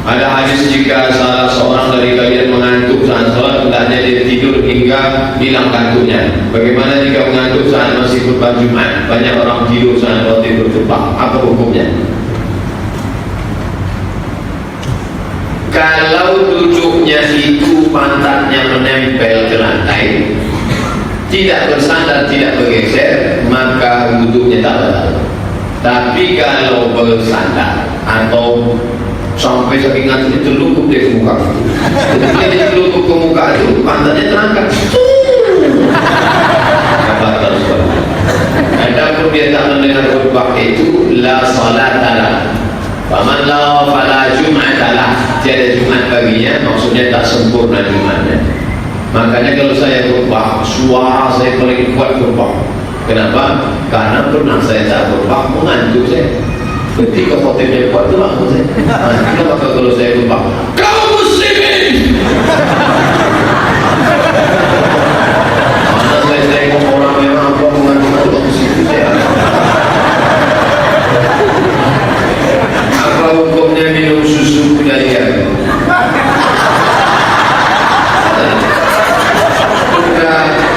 Ada hadis jika salah seorang dari kalian mengantuk saat sholat, hendaknya dia tidur hingga hilang kantuknya. Bagaimana jika mengantuk saat masih khutbah Jumat? Banyak orang tidur saat khotib berkhutbah. Apa hukumnya? Kalau duduknya itu pantatnya menempel ke lantai, tidak bersandar, tidak bergeser, maka duduknya tak batal. Tapi kalau bersandar atau sampai saking ngantuknya terlukup dia ke muka, ketika dia terlukup ke muka itu pantatnya terangkat, batal sholat. Adapun dia tak mendengar khutbah itu, la salatalah. Faman la fala jum'atalah, tiada Jumat baginya, maksudnya tak sempurna Jumatnya. Makanya kalau saya khutbah, suara saya paling kuat khutbah. Kenapa? Karena pernah saya tak khutbah mengantuk saya. Ketika khotibnya kuat itu langsung saya. Kenapa kalau saya khutbah, kaum muslimin, mana saya tengok orang yang apa mengantuk situ saya. Apa hukumnya minum susu kudaria?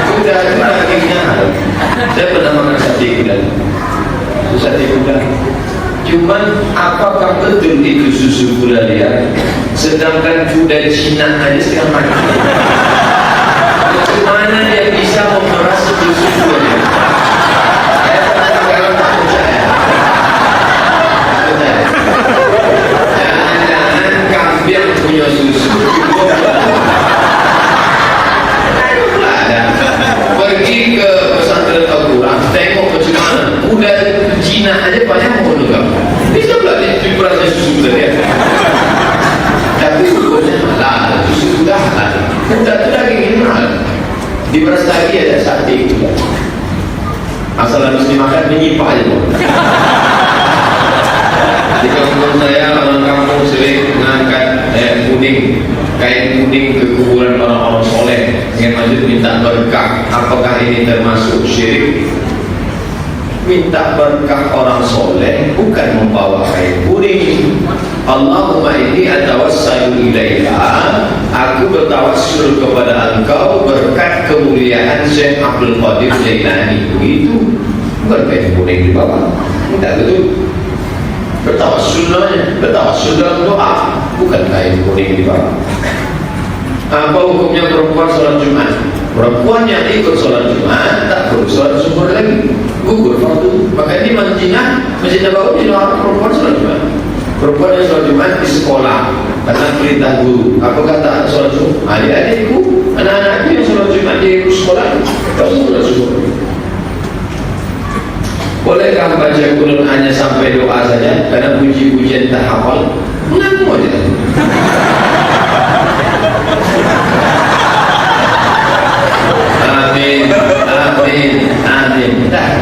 Kuda itu dagingnya halal. Saya pernah makan sate kuda. Sate kuda. Cuman apakah betul itu susu kudaria? Sedangkan kuda Cina aja sekarang mati. Bagaimana dia bisa memeras susu kudaria? Saya pernah makan tak percaya. Jangan-jangan kambing punya susu. Pergi ke pesantren Al-Quran, tengok bagaimana kuda Cina aja banyak menunggang. Bisa belajar vibrasi susu kuda dia. Tapi hukumnya halal, susu kuda halal. Kuda itu daging halal. Di Brastagi ada sate kuda. Asal harus dimakan menyipah aja. Di kampung saya orang kampung sering mengangkat kuning, kain kuning ke kuburan orang-orang soleh dengan maksud minta berkah. Apakah ini termasuk syirik? Minta berkah orang soleh bukan membawa kain kuning. Allahumma inni atawassalu ilaika, aku bertawassul kepada engkau berkat kemuliaan Syekh Abdul Qadir Jailani. Begitu, bukan kain kuning di bawah. Tidak betul. Bertawassul namanya, bertawassul dalam doa, bukan kain kuning di bawah. Apa hukumnya perempuan sholat Jumat? Perempuan yang ikut sholat Jumat tak perlu sholat zuhur lagi, gugur fardu. Maka di Masjid Nabawi dilarang perempuan sholat Jumat. Perempuan yang sholat Jumat di sekolah karena perintah guru. Apakah tak sholat zuhur? Adik-adikku, anak-anakku yang sholat Jumat di sekolah, tak sholat zuhur. Bolehkah baca Quran hanya sampai doa saja? Karena puji-pujian tak hafal, mengaku aja. Amin, amin, amin. Dah.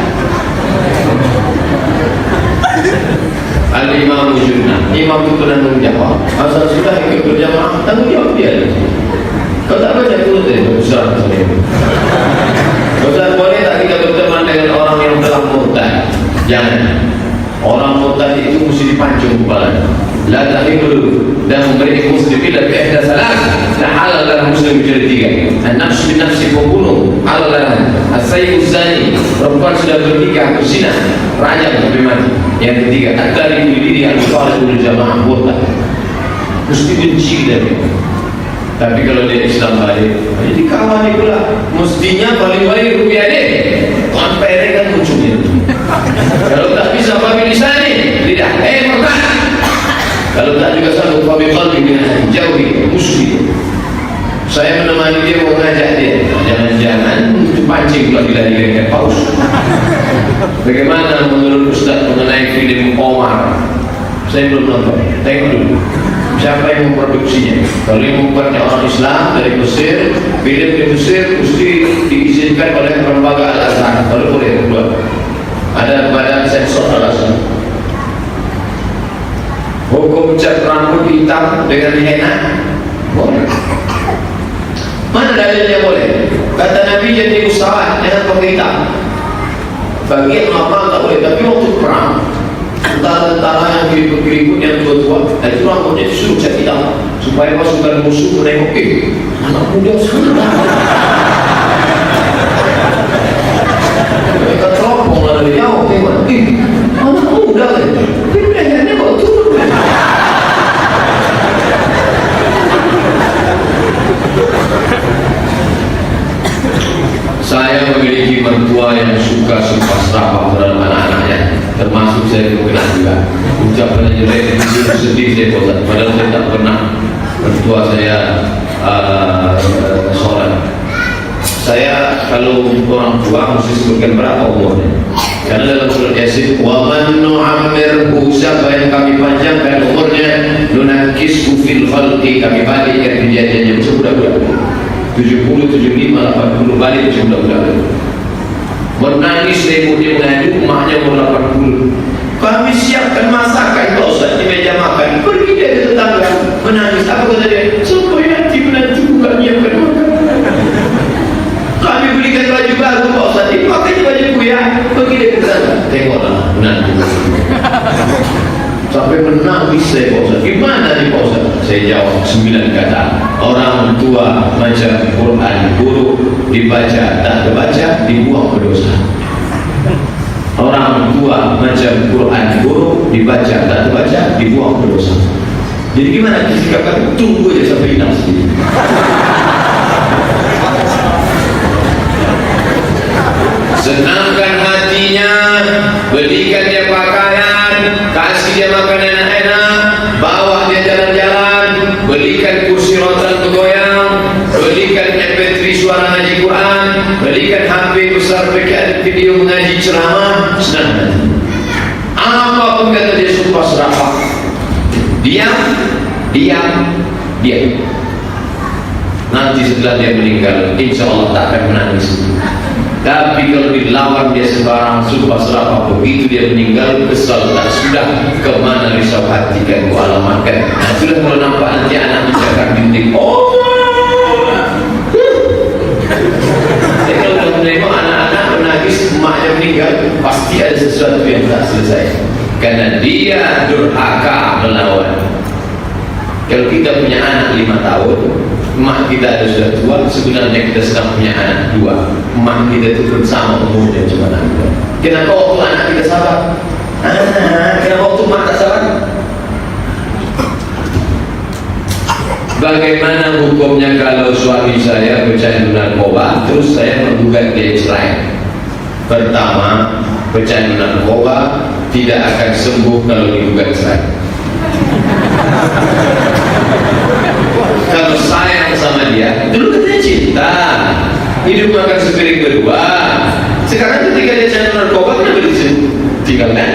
Al-Imam Junnah, imam itu tanggung jawab. Asal sudah ikut berjamaah, tanggung jawab dia. Kau tak baca Quran itu besar sekali. Ustaz, boleh tak kita berteman dengan orang yang telah murtad? Jangan. Orang murtad itu mesti dipancung kepala. La tahillu dan memberi muslim illa bi ihda salat. La halal dalam muslim menjadi tiga. An-nafs bin nafsi pembunuh, halal dalam as-sayyibu zani, perempuan sudah bernikah berzina, rajam sampai mati. Yang ketiga, at-tariku lidiri al-fariqul jamaah murtad. Mesti benci dia. Tapi kalau dia Islam baik, jadi kawan dia pula. Mestinya paling baik rupiah dia. Sampai dia kan ujungnya. Kalau tak bisa pakai lisan ni, lidah. Murtad. Kalau tak juga sanggup pakai qalbi dengan jauhi musuh. Saya menemani dia, mau ngajak dia. Jangan-jangan pancing pula bila dia paus. Bagaimana menurut Ustaz mengenai film Omar? Saya belum nonton. Tengok dulu. Siapa yang memproduksinya? Kalau yang membuatnya orang Islam dari Mesir, film di Mesir mesti diizinkan oleh lembaga Al-Azhar. Kalau boleh buat. Ada badan sensor Al-Azhar. Hukum cat rambut hitam dengan henna boleh. Mana dalilnya boleh? Kata Nabi jadi usaha jangan pakai hitam. Bagi yang normal tak boleh, tapi waktu perang tentara-tentara yang keriput-keriput yang tua-tua, itu rambutnya disuruh cat hitam supaya pasukan musuh menengok, anak muda semua. Mereka teropong lah dari jauh, tengok, anak muda kan, tapi lehernya kok turun. Saya memiliki mertua yang suka sumpah serapah terhadap anak-anaknya, termasuk saya kena juga. Ucapannya jelek, sedih saya bosan. Padahal saya tak pernah mertua saya sholat. Saya kalau orang tua mesti sebutkan berapa umurnya. Karena dalam surat Yasin, wa man nu'ammirhu, siapa yang kami panjangkan umurnya, nunakkishu fil khalqi, kami balikkan kejadiannya sebudak-budak. 70, 75, 80 balik sebudak-budak. Menangis ributnya mengadu, emaknya umur 80. Kami siapkan masakan Pak Ustaz di meja makan. Pergi dia ke tetangga menangis. Apa kata dia? Supaya nanti menantu bukan nyiapkan makan. Kami belikan baju baru Pak Ustaz, dipakai bajuku ya. Pergi dia ke tetangga. Tengoklah menantu. Sampai menangis saya Pak Ustaz. Gimana nih Pak Ustaz? Saya jawab 9 kata. Orang tua macam Quran buruk, dibaca tak terbaca, dibuang ke dosa. Orang tua macam Quran buruk, dibaca tak terbaca, dibuang ke dosa. Jadi gimana sikap kamu? Tunggu aja sampai hilang sendiri. Senangkan hatinya, belikan dia pakaian, kasih dia makanan enak, bawa dia jalan-jalan, belikan kursi rotan bergoyang, belikan MP3 suara ngaji Quran, belikan HP besar pakai video mengaji ceramah. Senang hati. Apapun kata dia sumpah serapah, diam. Nanti setelah dia meninggal, insya Allah tak akan menangis. Tapi kalau dilawan dia sebarang sumpah serapah, begitu dia meninggal, kesal tak sudah, kemana risau hati kan ku alamatkan. Sudah kalau nampak nanti anak menjaga dinding, jadi kalau menengok anak-anak menangis, emaknya meninggal, pasti ada sesuatu yang tak selesai, karena dia durhaka melawan. Kalau kita punya anak 5 tahun, emak kita ada sudah tua, sebenarnya kita sedang punya anak 2. Emak kita itu pun sama umurnya cuma anak 2. Kenapa waktu anak kita sabar? Kenapa waktu emak tak sabar? Bagaimana hukumnya kalau suami saya pecandu narkoba, terus saya menggugat dia cerai? Pertama, pecandu narkoba tidak akan sembuh kalau digugat cerai. Kalau sayang sama dia, dulu katanya cinta, hidup makan sepiring berdua. Sekarang ketika dia candu narkoba, kenapa ditinggalkan?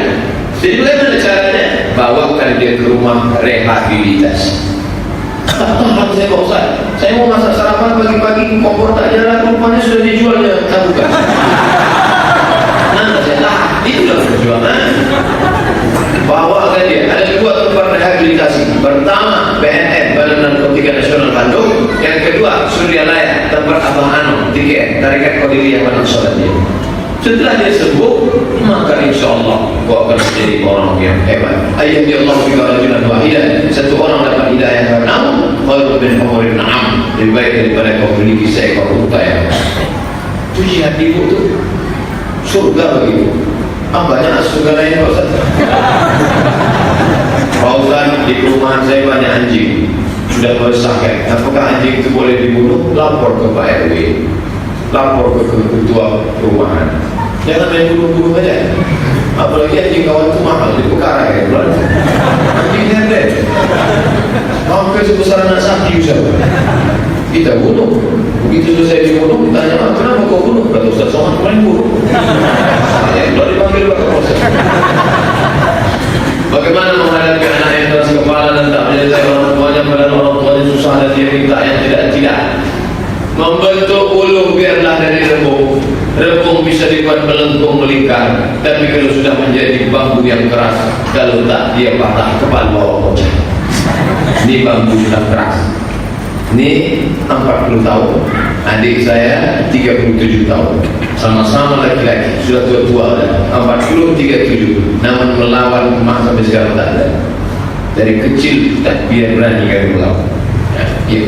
Jadi bagaimana caranya? Bawakan dia ke rumah rehabilitas. Saya Pak Ustaz, saya mau masak sarapan pagi-pagi, kompor tak jalan, rupanya sudah dijualnya tabungan. Nah, saya lah, itulah perjuangan. Bawakan dia. Ada 2 tempat rehabilitasi. Pertama, BNN, Badan Narkotika Nasional Bandung. Yang kedua, Suryalaya, tempat Abang Ano, TKN, Tarekat Qadiriyah Bandung Sholatnya. Setelah dia sembuh, maka insya Allah kau akan menjadi orang yang hebat. Ayat di Allah juga rajulan wahidan. Satu orang dapat hidayah yang 6, khairun min humurin na'am, lebih baik daripada kau memiliki seekor unta yang. Itu jihad ibu tu surga begitu. Banyak surga lain Pak Ustaz. Pak Ustaz, di perumahan saya banyak anjing, sudah meresahkan. Apakah anjing itu boleh dibunuh? Lapor ke Pak RW, lapor ke ketua perumahan. Jangan main bunuh-bunuh aja. Apalagi anjing kawan itu mahal, di perkara ya. Anjing herdet hampir sebesar anak sapi Ustaz. Kita bunuh. Begitu selesai dibunuh, ditanya, kenapa kau bunuh? Kata Ustaz Somad, kemarin bunuh. Saya sudah dipanggil Pak Kapolsek. Bagaimana menghadapi anak yang keras kepala dan tak menyelesaikan orang tuanya, padahal orang tuanya susah dan dia minta yang tidak. Membentuk ulu biarlah dari rebung. Rebung bisa dibuat melengkung melingkar, tapi kalau sudah menjadi bambu yang keras, kalau tak dia patah kepala bawah pecah. Ini bambu sudah keras. Ini 40 tahun, adik saya 37 tahun, sama-sama laki-laki, sudah tua-tua dah. 40, 37, namun melawan emak sampai sekarang tak ada. Dari kecil tak biar berani kami melawan. Ya.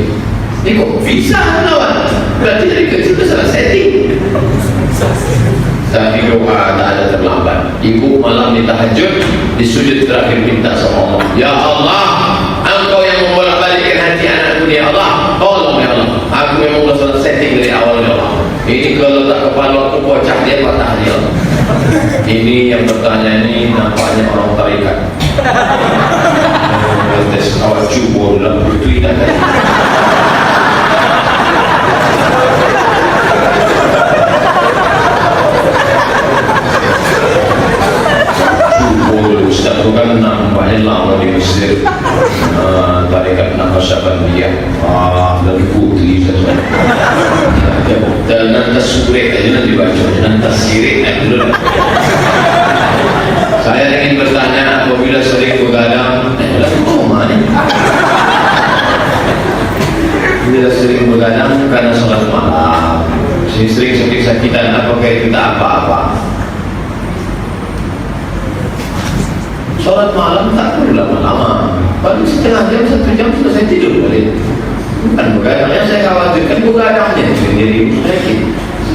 Ini kok bisa melawan? Berarti dari kecil itu salah setting. Tapi doa tak ada terlambat. Ibu malam di tahajud, di sujud terakhir minta sama Allah, ya Allah, Engkau yang membolak-balikkan hati anakku, ya Allah, tolong ya Allah. Aku memang sudah salah setting dari awal, ya Allah. Ini kalau tak kepala aku bocah dia patah dia. Ini yang bertanya ini nampaknya orang tarikat. Tes awak cuba dalam itu tidak ada. Ustaz itu kan nampaknya lama di Mesir, tarikat Naqsyabandiyah, dari putri saja. Dan nanti surek aja nanti baca, nanti sirik dulu. Saya ingin bertanya, apabila sering begadang, mana? Bila sering begadang karena sholat malam, sering sakit-sakitan, apakah itu tak apa-apa? Sholat malam tak perlu lama-lama, paling setengah jam, 1 jam selesai tidur balik. Bukan begadangnya saya khawatirkan, begadangnya sendiri sakit.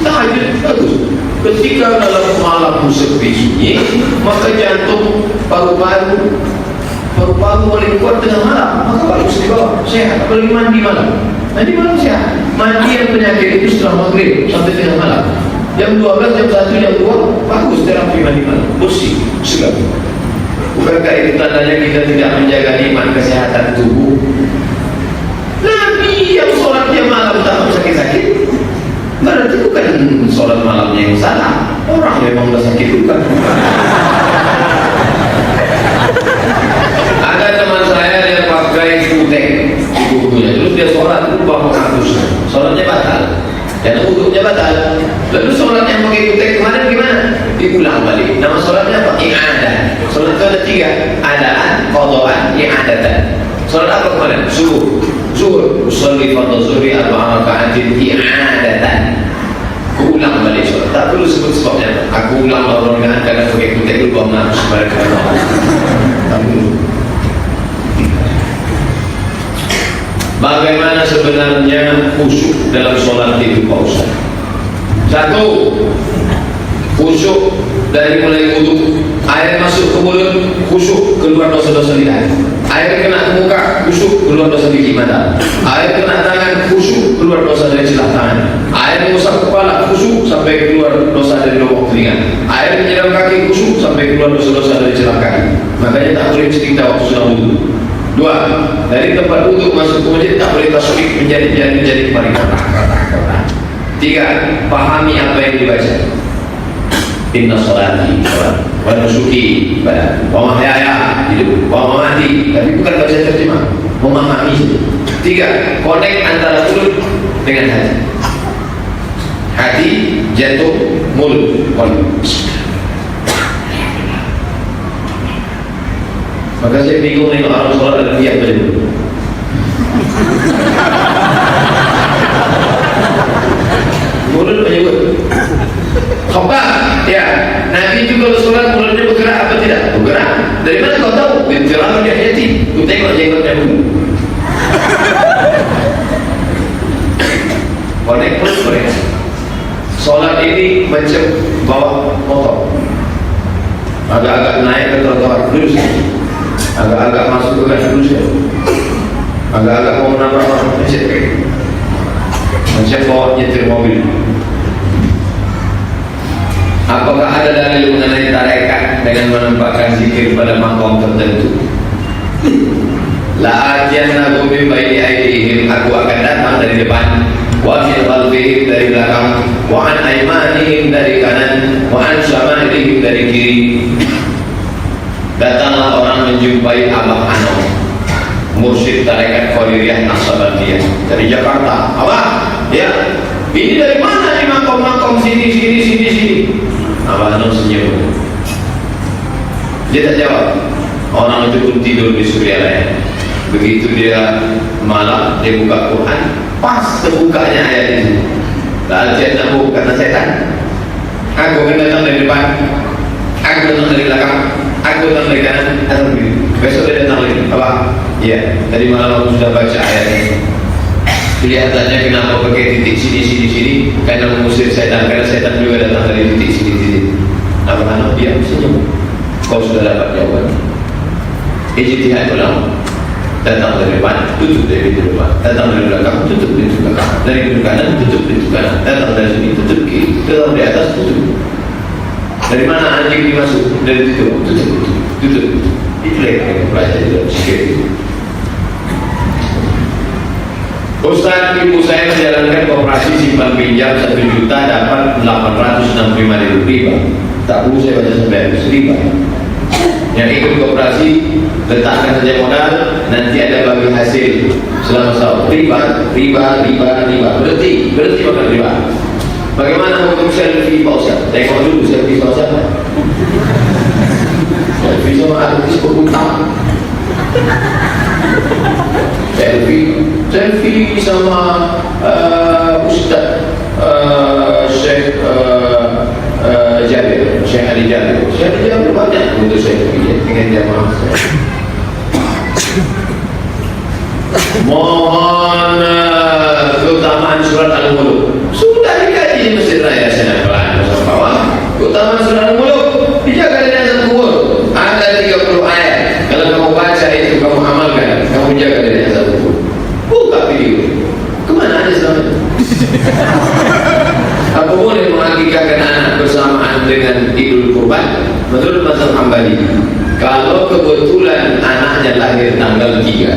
Tahajud bagus. Ketika dalam malam sepi sunyi, maka jantung, paru-paru paling kuat tengah malam, maka bagus di bawah, sehat. Apalagi mandi malam, mandi malam sehat. Mandi yang penyakit itu setelah maghrib sampai tengah malam, jam 12, jam 1, jam 2, bagus terapi mandi malam, bersih, segar. Bukankah itu tandanya kita tidak menjaga nikmat kesehatan tubuh? Nabi yang sholatnya malam tak sakit-sakit, berarti bukan sholat malamnya yang salah, orang memang sudah sakit bukan. Ada teman saya dia pakai kutek di bukunya, terus dia sholat lupa menghapus, sholatnya batal dan wudhunya batal. Lalu sholat yang pakai kutek kemarin gimana? Diulang balik. Nama sholatnya apa? I'adah. Sholat itu ada 3, adaan, qadaan, i'adatan. Sholat apa kemarin? Zuhur. Usolli fardhu zuhri 4 raka'atin i'adatan. Ulang balik sholat. Tak perlu sebut sebabnya. Aku ulang orang karena pakai kutek lupa menghapus mereka. Tak perlu. Bagaimana sebenarnya khusyuk dalam sholat itu Pak Ustaz? 1, khusyuk dari mulai wudhu, air masuk ke mulut, khusyuk keluar dosa-dosa lidah. Air kena ke muka, khusyuk keluar dosa gigi mata. Air kena tangan, khusyuk keluar dosa dari celah tangan. Air mengusap kepala, khusyuk sampai keluar dosa dari lubuk telinga. Air menyiram kaki, khusyuk sampai keluar dosa-dosa dari celah kaki. Makanya tak boleh cerita waktu sudah wudhu. 2, dari tempat wudhu masuk ke masjid tak boleh tasbih menjadi paripurna. 3, pahami apa yang dibaca. Inna sholati wa nusuki wa mahyaya, hidup, wa mamati, tapi bukan baca terjemah, memahami. 3, connect antara mulut dengan hati. Hati, jantung, mulut, connect. Maka saya bingung dengan orang sholat dan dia berdua. Mulut menyebut khabar, ya. Nabi juga kalau sholat mulutnya bergerak apa tidak? Bergerak. Dari mana kau tahu? Bintirah dia hati. Ku tengok jenggotnya dulu. Connect. Sholat ini macam bawa motor, agak-agak naik ke trotoar terus, agak-agak masuk ke gas terus, agak-agak mau menabrak orang, macam bawa nyetir mobil. Apakah ada dalil mengenai tarekat dengan menempatkan zikir pada makom tertentu? La ajiannakum min baini aydihim, aku akan datang dari depan, wa min khalfihim dari belakang, wa an aymanihim dari kanan, wa an syama'ilihim dari kiri. Datanglah orang menjumpai Abah Anom, mursyid tarekat Qadiriyah Naqsyabandiyah dari Jakarta. Abah, ya, ini dari mana nih makom-makom sini? Abah Anom senyum. Dia tak jawab. Orang itu pun tidur di surialaya. Begitu dia malam dia buka Quran, pas terbukanya ayat itu. Lalu dia nak buka kata setan, aku akan datang dari depan, aku datang dari belakang, aku datang dari kanan, atau begitu. Besok dia datang lagi. Apa? Iya, tadi malam aku sudah baca ayat ini. Kelihatannya kenapa pakai titik sini, karena mengusir setan, karena setan juga datang dari titik sini. Anak-anak diam senyum. Kau sudah dapat jawaban. Ijtihad ulama. Datang dari depan, tutup dari pintu depan. Datang dari belakang, tutup pintu belakang. Dari pintu kanan, tutup pintu kanan. Datang dari sini, tutup kiri. Datang dari atas, tutup. Dari mana anjing dimasuk? Dari situ, tutup. Itulah yang kita pelajari dalam sikir. Ustaz, ibu saya menjalankan koperasi simpan pinjam 1 juta dapat 865.000 riba. Tak perlu saya baca sampai habis riba. Yang ikut koperasi letakkan saja modal, nanti ada bagi hasil selama setahun. Riba. Berhenti makan riba. Bagaimana hukum selfie Pak Ustaz? Tengok dulu selfie Pak Ustaz. Selfie sama artis berhutang. Selfie sama Ustaz Syekh Jabir, Syekh Ali Jabir. Syekh Ali Jabir banyak untuk selfie dengan jamaah saya. Mohon keutamaan surat Al-Muluk sudah dikaji di Masjid Raya Senayan bersama bawah. Keutamaan surat Al-Muluk dijaga dari azab kubur. Ada 30 ayat. Kalau kamu baca itu, kamu amalkan, kamu jaga dari azab kubur. Buka video. Kemana ada selama itu? Apa boleh menghakikatkan anak bersamaan dengan Idul Kurban? Menurut mazhab Hambali, kalau kebetulan anaknya lahir tanggal 3,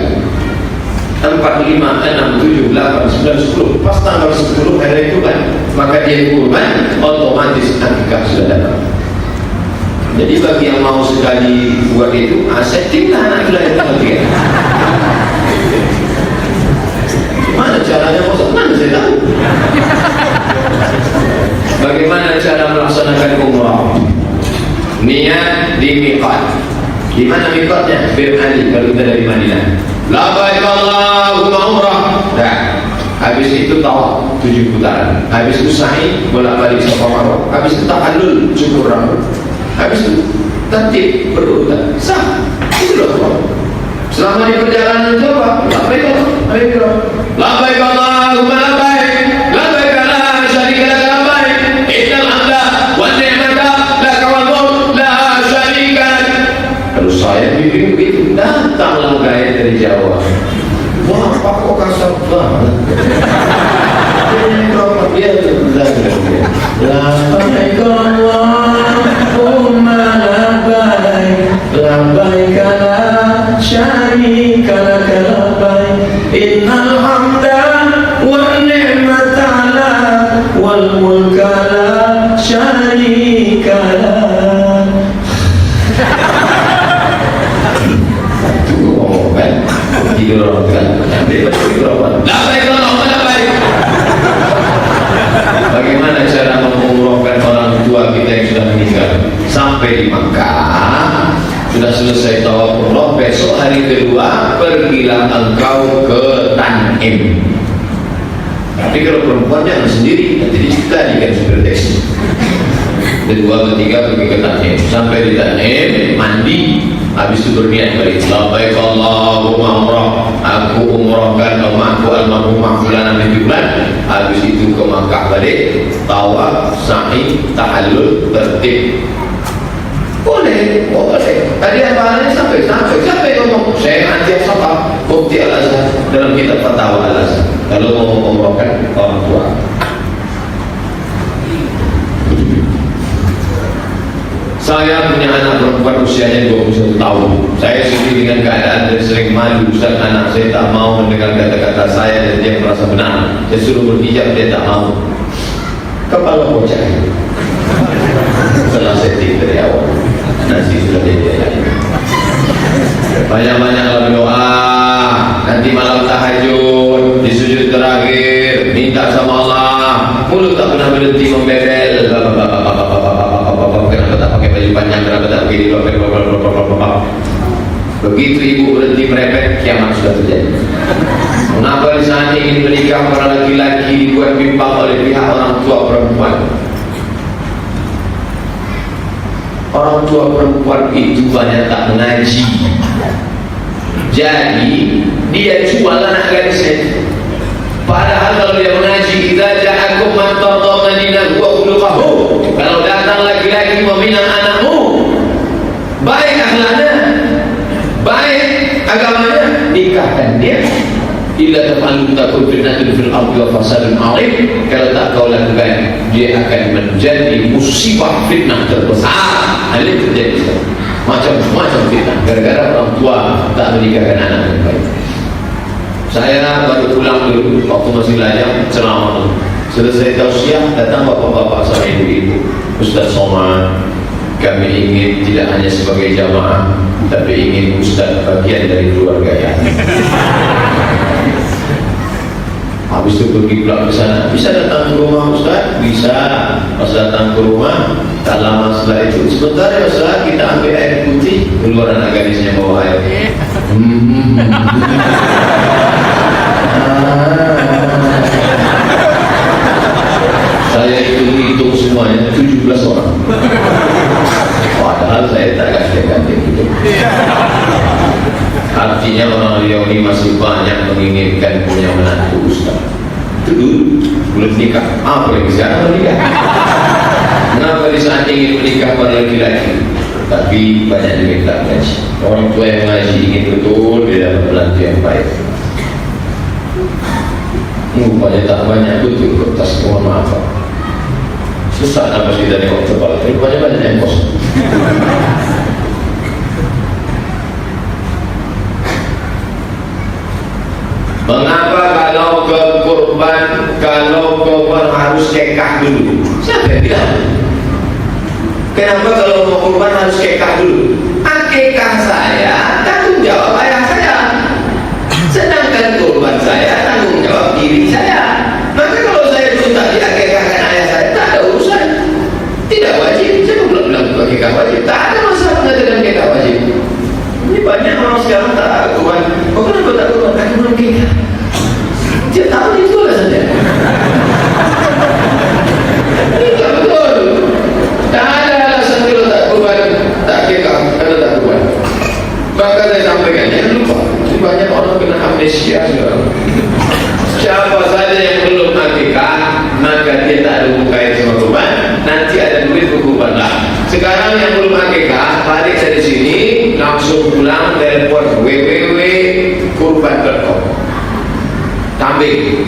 4, 5, 6, 7, 8, 9, 10, pas tanggal 10 hari kurban, maka dia kurban, otomatis akikah sudah datang. Jadi bagi yang mau sekali buat itu, settinglah anak itu lahir tanggal 3. Mana caranya Ustaz? Mana saya tahu. Bagaimana cara melaksanakan umrah? Niat di miqat. Di mana miqatnya? Bir Ali kalau kita dari Madinah. Labbaik Allahumma umrah. Dah. Habis itu tawaf 7 putaran. Habis itu sa'i bolak-balik Safa Marwah. Habis itu tahallul cukur rambut. Habis itu tertib berurutan. Sah. Itulah umrah. Selama di perjalanan coba, labbaik Allahumma labbaik, labbaik la syarika lak labbaik, innal hamda wan ni'mata lak wal mulk la syarika lak. Kalau saya bimbing begitu, datanglah gaya dari Jawa. Wah, Pak kok kasar banget. Dia labbaik Allahumma labbaik, labbaik la syarika lak labbaik, innal hamda wan ni'mata lak wal mulka la syarika lak. Itu ngomong kan? Tidur orang kan? Dia tidur orang. Labbaik Allahumma labbaik. Bagaimana cara mengumrohkan orang tua kita yang sudah meninggal? Sampai di Makkah, sudah selesai tawaf umrah, besok hari kedua pergilah engkau ke Tanim. Tapi kalau perempuan jangan sendiri, nanti diciptakan supir taksi. Kedua, ketiga pergi ke Tanim. Sampai di Tanim, mandi, habis itu berniat balik. Labbaik Allahumma umrah. Aku umrahkan rumahku almarhumah fulanah binti fulan. Habis itu ke Makkah balik, tawaf, sa'i, tahallul, tertib. Boleh. Tadi apa sampai ngomong Syekh Anti As-Safar Mufti Al-Azhar dalam kitab Fatwa Al-Azhar kalau mau mengumrohkan orang tua. Saya punya anak perempuan usianya 21 tahun. Saya sendiri dengan keadaan dan sering malu. Ustaz, anak saya tak mau mendengar kata-kata saya dan dia merasa benar. Saya suruh berhijab, dia tak mau. Kepala bocah. Setelah setting dari awal, nasi sudah jadi. Banyak-banyaklah berdoa. Nanti malam tahajud, di sujud terakhir, minta sama Allah. Mulut tak pernah berhenti membebel. Kenapa tak pakai baju panjang? Kenapa tak pakai di luar? Begitu ibu berhenti merepet, kiamat sudah terjadi. Mengapa di sana ingin menikah para laki-laki dibuat bimbang oleh pihak orang tua perempuan? Orang tua perempuan itu banyak tak mengaji, jadi dia jual anak gadisnya. Padahal kalau dia mengaji, idza ja'akum man tardawna dinahu wa khuluquhu, kalau datang laki-laki meminang anakmu, baik akhlaknya, baik agamanya, nikahkan dia. Illa taf'alu takun fitnatun fil ardi wa fasadun 'arim, kalau tak kau lakukan, dia akan menjadi musibah fitnah terbesar. Hal itu terjadi macam-macam fitnah gara-gara orang tua tak menikahkan anak yang baik. Saya baru pulang dulu waktu masih belajar ceramah. Selesai tausiah, datang bapak-bapak sama ibu-ibu. Ustaz Somad, kami ingin tidak hanya sebagai jamaah, tapi ingin Ustaz bagian dari keluarga ya. Habis itu pergi pulang ke sana, bisa datang ke rumah Ustaz? Bisa. Pas datang ke rumah, tak lama setelah itu, sebentar ya Ustaz, kita ambil air putih, keluar anak gadisnya bawa air. Saya hitung semuanya 17 orang. Padahal saya tak ganti-ganti gitu. Artinya orang Riau ini masih banyak menginginkan punya menantu Ustaz. Itu dulu belum nikah. Apalagi sekarang menikah. Kenapa di saat ingin menikah pada laki-laki, tapi banyak diminta gaji? Orang tua yang ngaji ingin betul di dalam menantu yang baik. Rupanya tak banyak betul kertas, mohon maaf. Susah nafas kita tengok tebal. Rupanya banyak yang kosong. Mengapa kalau korban harus kekah dulu? Siapa yang bilang? Kenapa kalau mau korban harus kekah dulu? Akikah saya tanggung jawab ayah saya, sedangkan korban saya tanggung jawab diri saya. Maka kalau saya dulu tak diakikahkan ayah saya, tak ada urusan. Tidak wajib. Saya belum bilang akikah wajib. Tak ada masalah dengan akikah wajib. Ini banyak orang sekarang tak korban. Oh, kenapa tak korban? Tak korban akikah. Dia tahu itu lah saja. Ini tak betul. Tak ada alasan kalau tak korban, tak akikah, kalau tak korban. Maka saya sampaikan, jangan lupa, banyak orang kena amnesia sekarang. Siapa saja yang belum akikah, maka dia tak ada berkait sama korban, nanti ada duit berkorban lah. Sekarang yang belum akikah, balik dari sini, langsung pulang, telepon www.kurban.com. Kambing.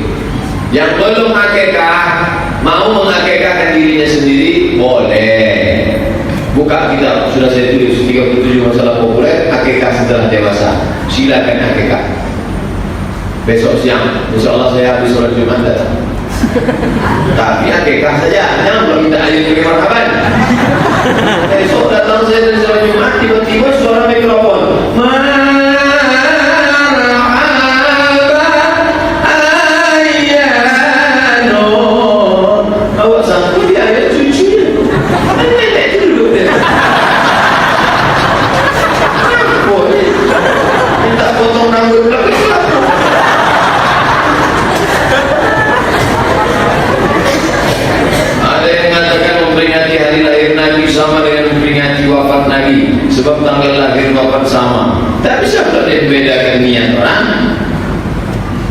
Yang belum akikah, mau mengakikahkan dirinya sendiri, boleh. Buka kitab, sudah saya tulis 37 masalah populer akikah setelah dewasa. Silakan akikah. Besok siang, insyaallah saya habis sholat Jumat datang. Tapi akikah saja, jangan minta ayat beri marhaban. Besok datang saya dari sholat Jumat, tiba-tiba suara mikrofon. Awak sanggup dia ayat cucunya. Nenek dulu dia. Boleh. Minta potong rambut belakang. Ada yang mengatakan memperingati hari lahir Nabi sama dengan memperingati wafat Nabi, sebab tanggal lahir wafat sama. Tak bisa kalau dia membedakan niat orang.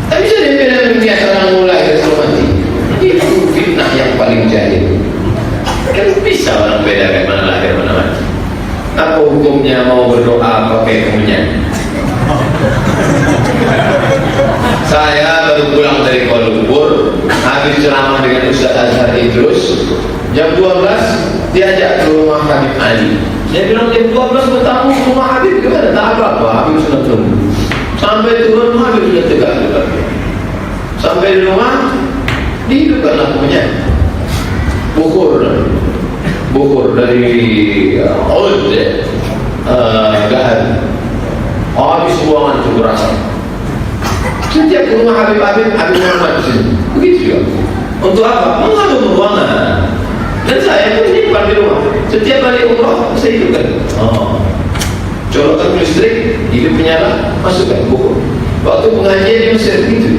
Tak bisa dia membedakan niat orang mulai dan mati. Itu fitnah yang paling jahil. Kan bisa orang bedakan mana lahir mana mati. Apa hukumnya mau berdoa pakai kemenyan? Saya baru pulang dari Kuala Lumpur, habis ceramah dengan Ustaz Azhar Idrus. Jam 12 diajak ke rumah Habib Ali. Dia bilang jam 12 bertamu ke rumah Habib, gimana? Tak apa-apa, Habib sudah turun. Sampai turun Habib sudah tegak. Sampai di rumah dihidupkanlah kemenyan. Bukur dari Ud Gahar. Habis buangan itu berasa. Setiap ke rumah Habib Muhammad di sini. Begitu juga. Untuk apa? Mengadu buangan. Dan saya pun nyimpan di rumah. Setiap kali umrah saya hidupkan. colokan listrik, hidup menyala, masukkan buku. Waktu pengajian di Mesir itu,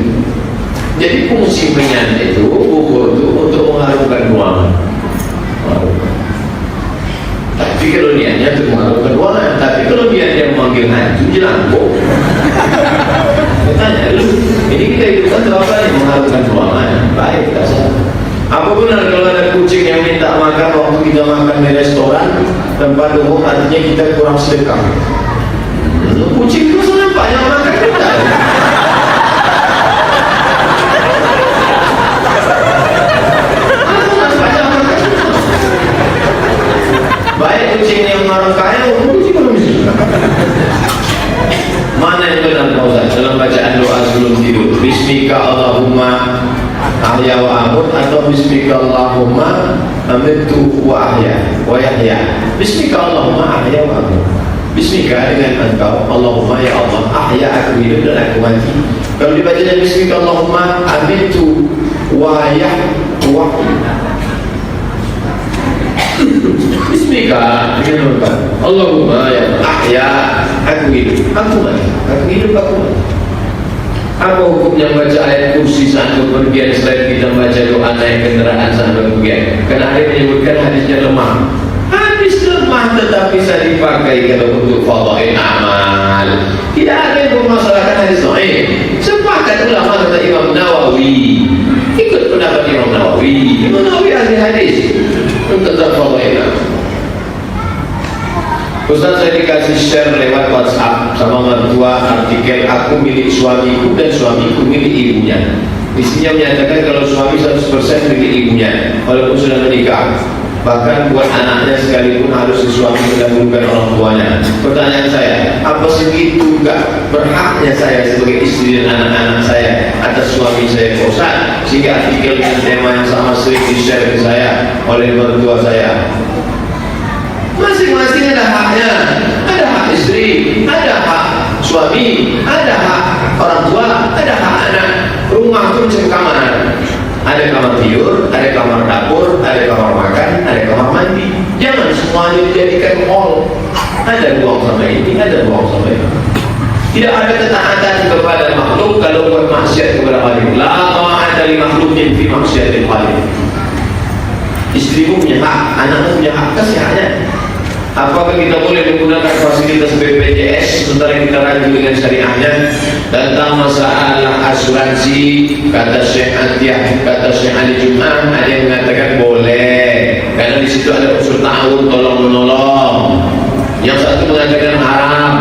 jadi fungsi penyanyi itu buku itu untuk mengharumkan ruangan. Tapi kalau niatnya untuk mengharumkan ruangan, tapi kalau niatnya memanggil hantu, jelangkung. Tanya lu, ini kita hidupkan untuk apa nih? Mengharumkan ruangan. Baik, tak salah. Apa benar kalau ada kucing yang minta makan waktu kita makan di restoran tempat umum, artinya kita kurang sedekah? Kucing itu senang banyak makan kita. Baik kucing yang orang kaya, kucing orang miskin. Mana yang benar Pak Ustaz dalam bacaan doa sebelum tidur? Bismika Allahumma ahya wa amut atau Bismika Allahumma amitu wa ahya wa yahya? Bismika Allahumma ahya wa amut. Bismika dengan engkau Allahumma ya Allah ahya aku hidup dan aku mati. Kalau dibacanya Bismika Allahumma amitu wa yahya wa Bismika dengan engkau Allahumma ya ahya aku hidup aku mati, aku hidup aku mati. Apa hukumnya membaca ayat kursi saat bepergian selain kita membaca doa naik kendaraan saat bepergian? Karena ada menyebutkan hadisnya lemah. Hadis lemah tetapi bisa dipakai kalau untuk fadhail amal. Tidak ada yang bermasalahkan hadis dhaif. Sepakat ulama kata Imam Nawawi. Ikut pendapat Imam Nawawi. Imam Nawawi ahli hadis untuk fadhail amal. Ustaz, saya dikasih share lewat WhatsApp sama mertua artikel aku milik suamiku dan suamiku milik ibunya. Isinya menyatakan kalau suami 100% milik ibunya walaupun sudah menikah. Bahkan buat anaknya sekalipun harus suami mendahulukan orang tuanya. Pertanyaan saya, apa segitu enggak berhaknya saya sebagai istri dan anak-anak saya atas suami saya Ustaz? Sehingga artikel dengan tema yang sama sering di-share ke saya oleh mertua saya. Masing-masing ada haknya, ada hak istri, ada hak suami, ada hak orang tua, ada hak anak. Rumah itu macam kamar, ada kamar tidur, ada kamar dapur, ada kamar makan, ada kamar mandi. Jangan semuanya dijadikan mall. Ada ruang sama ini, ada ruang sama ini. Tidak ada ketaatan kepada makhluk kalau buat maksiat kepada Khalik. La ta'ata li makhlukin fi maksiatil Khalik. Istrimu punya hak, anakmu punya hak, kasih haknya. Apakah kita boleh menggunakan fasilitas BPJS sementara kita raju dengan syariahnya? Tentang masalah asuransi, kata Syekh Atiyah, kata Syekh Ali Jum'ah, ada yang mengatakan boleh karena di situ ada unsur ta'awun, tolong menolong. Yang satu mengatakan haram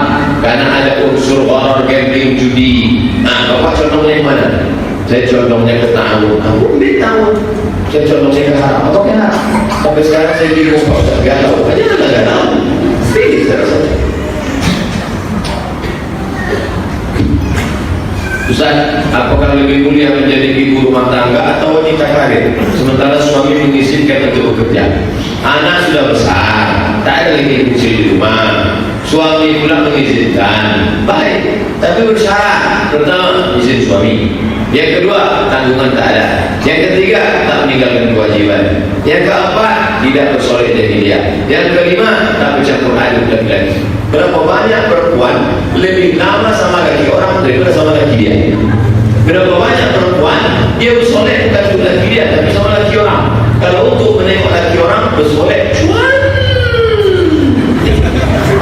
karena ada unsur horror, gambling, judi. Nah, Bapak contohnya yang mana? Saya contohnya ke ta'awun. Aku ambil ta'awun. Saya contohnya ke haram. Apa ke haram? Sampai sekarang saya bingung Pak Ustaz, gak tahu. Hanya gak tahu. Sedikit saya rasa. Ustaz, apakah lebih mulia menjadi ibu rumah tangga atau wanita karir? Sementara suami mengizinkan untuk bekerja. Anak sudah besar, tak ada lagi fungsi di rumah. Suami pula mengizinkan. Baik, tapi bersyarat. Pertama, izin suami. Yang kedua, tanggungan tak ada. Yang ketiga, tak meninggalkan kewajiban. Yang keempat, tidak bersolek jahiliyah. Yang kelima, tak bercampur aduk laki-laki. Berapa banyak perempuan lebih lama sama laki orang daripada sama laki dia? Berapa banyak perempuan dia bersolek bukan untuk laki dia tapi sama laki orang? Kalau untuk menengok laki orang bersolek cuan,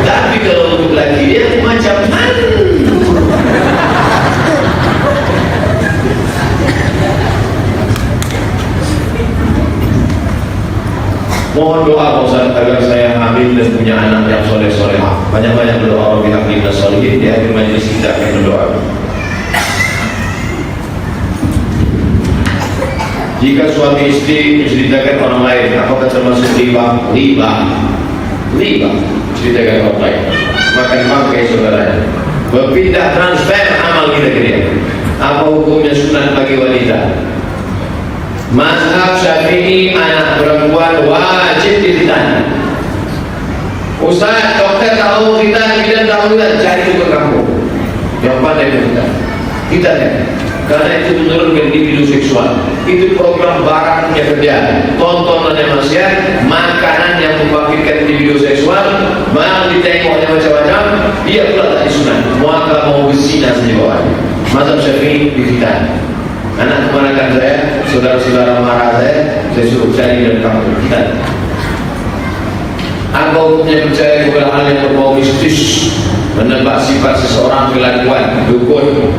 tapi kalau untuk laki dia macam mana? Mohon doa Pak Ustaz agar saya hamil dan punya anak yang soleh-solehah. Banyak-banyak berdoa Rabbi habli minas sholihin. Di akhir majlis kita akan berdoa. Jika suami istri menceritakan orang lain, apakah termasuk riba? Riba ceritakan orang lain, makan bangkai saudaranya, berpindah transfer amal kita ke dia. Apa hukumnya sunat bagi wanita? Mazhab Syafi'i, anak perempuan wajib dititan. Ustaz, dokter tahu kita, bidan tahu kita, cari itu ke kampung yang pandai kita ya. Karena itu menurunkan libido seksual. Itu program barat punya kerja. Tontonan yang maksiat, makanan yang membangkitkan libido seksual, malah ditengoknya macam-macam. dia pula tak disunat, maka mau berzina saja bawahnya. Mazhab Syafi'i difitan. Anak keponakan saya, saudara-saudara mara saya suruh cari dan kamu fitan. Apa hukumnya percaya kepada hal yang berbau mistis, menebak sifat seseorang, kelakuan, dukun,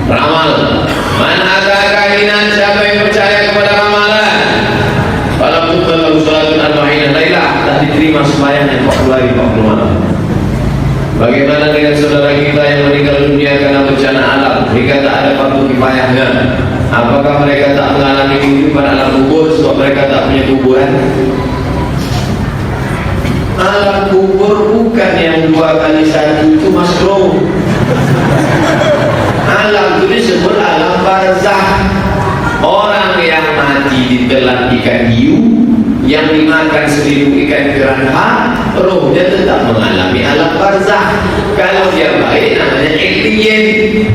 ramal? Man ata kahinan, siapa yang percaya kepada ramalan? Walaupun kalau salatun arba'ina lailah, tak diterima sembahyangnya 40 hari 40 malam. Bagaimana dengan saudara kita yang meninggal dunia karena bencana alam, jika tak ada fardu kifayahnya? Apakah mereka tak mengalami kehidupan alam kubur sebab mereka tak punya kuburan? Alam kubur bukan yang 2x1 itu, Mas Bro. Alam itu disebut alam barzah. Orang yang mati ditelan ikan hiu, yang dimakan 1000 ikan piranha, rohnya tetap mengalami alam barzah. Kalau dia baik namanya ikliyin,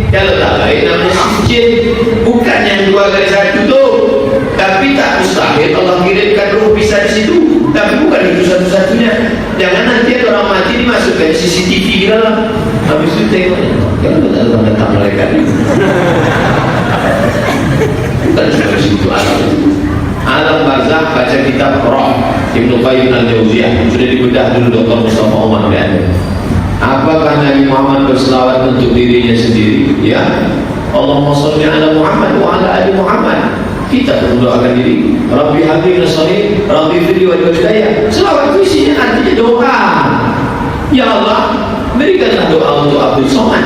kalau tak baik namanya sijin. Bukan yang 2x1 tu. Tapi tak mustahil Allah kirimkan roh bisa di situ. Tapi bukan itu satu-satunya. Jangan nanti ada orang mati dimasukkan CCTV ke dalam. Habis itu tengoknya, kalau tak ada datang malaikat itu. Bukan cuma situ alam itu. Alam barzah, baca kitab Roh Ibnu Qayyim Al-Jauziyah, sudah dibedah dulu Dr. Mustafa Omar kan. Apakah Nabi Muhammad berselawat untuk dirinya sendiri? Ya, Allahumma sholli ala Muhammad wa ala ali Muhammad. Kita mendoakan diri, Rabbi habli nasari, Rabbi fili wa hidayah. Selawat itu isinya artinya doa. Ya Allah, berikanlah doa untuk Abdul Somad.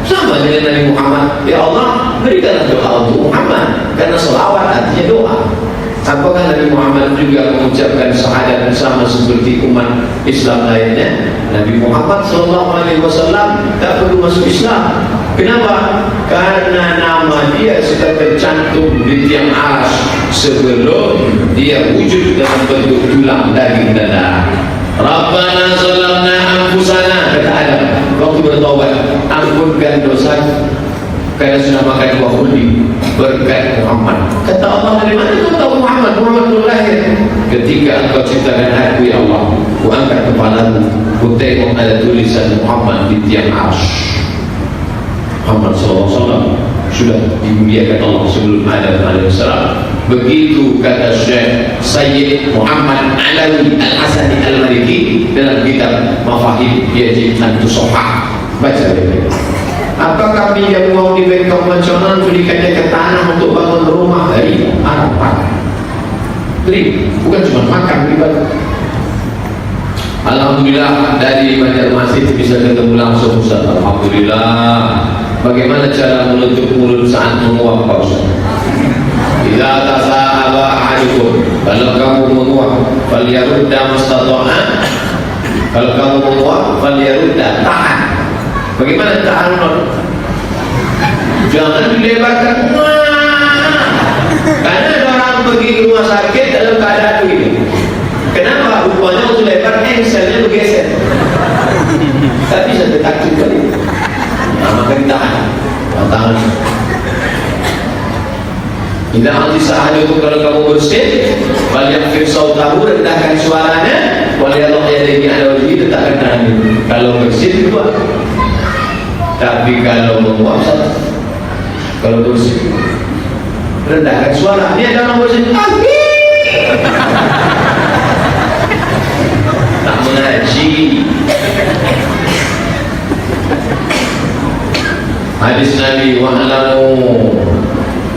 Sama dengan Nabi Muhammad, ya Allah, berikanlah doa untuk Muhammad. Karena selawat artinya doa. Apakah Nabi Muhammad juga mengucapkan syahadat sama seperti umat Islam lainnya? Nabi Muhammad SAW tak perlu masuk Islam. Kenapa? Karena nama dia sudah tercantum di tiang aras sebelum dia wujud dalam bentuk tulang daging dan darah. Rabbana zalamna anfusana, kata Adam waktu bertaubat, ampunkan dosa karena sudah makan buah khuldi berkat Muhammad. Kata Allah, dari mana kau tahu Muhammad? Muhammad belum lahir. Ketika engkau ciptakan aku, ya Allah, ku angkat kepalamu, ku tengok ada tulisan Muhammad di tiang arsy. Muhammad SAW sudah dimuliakan Allah sebelum Adam AS. Begitu kata Syekh Sayyid Muhammad Alawi Al-Hasani Al-Maliki dalam kitab Mafahim Yajib An-Tusohah. Baca dia. Apakah pinjam uang di bank konvensional berikannya ke tanah untuk bangun rumah? Dari harapan. Beri, bukan cuma makan ibadah. Alhamdulillah dari Banjarmasin bisa ketemu langsung Ustaz. Alhamdulillah. Bagaimana cara menutup mulut saat menguap, Pak Ustaz? Idza tasa'aba ahadukum, kalau kamu menguap, falyarudda mastata'a. Kalau kamu menguap, falyarudda, tahan. Bagaimana tahan? Jangan dilebarkan. Karena ada orang pergi ke rumah sakit dalam keadaan begini. Kenapa? Rupanya untuk lebar engselnya bergeser. Tapi saya takut kali. Maka ditahan. Tahan. Tidak nanti sahadu itu kalau kamu bersih, waliyakfir sautahu, rendahkan suaranya, waliyallah yadaihi ala wajhi, letakkan tangan. Kalau bersih kedua. Tapi kalau menguap satu, kalau bersih rendahkan suara. Ini ada orang bersih, tak mengaji. Hadis Nabi, wa'alamu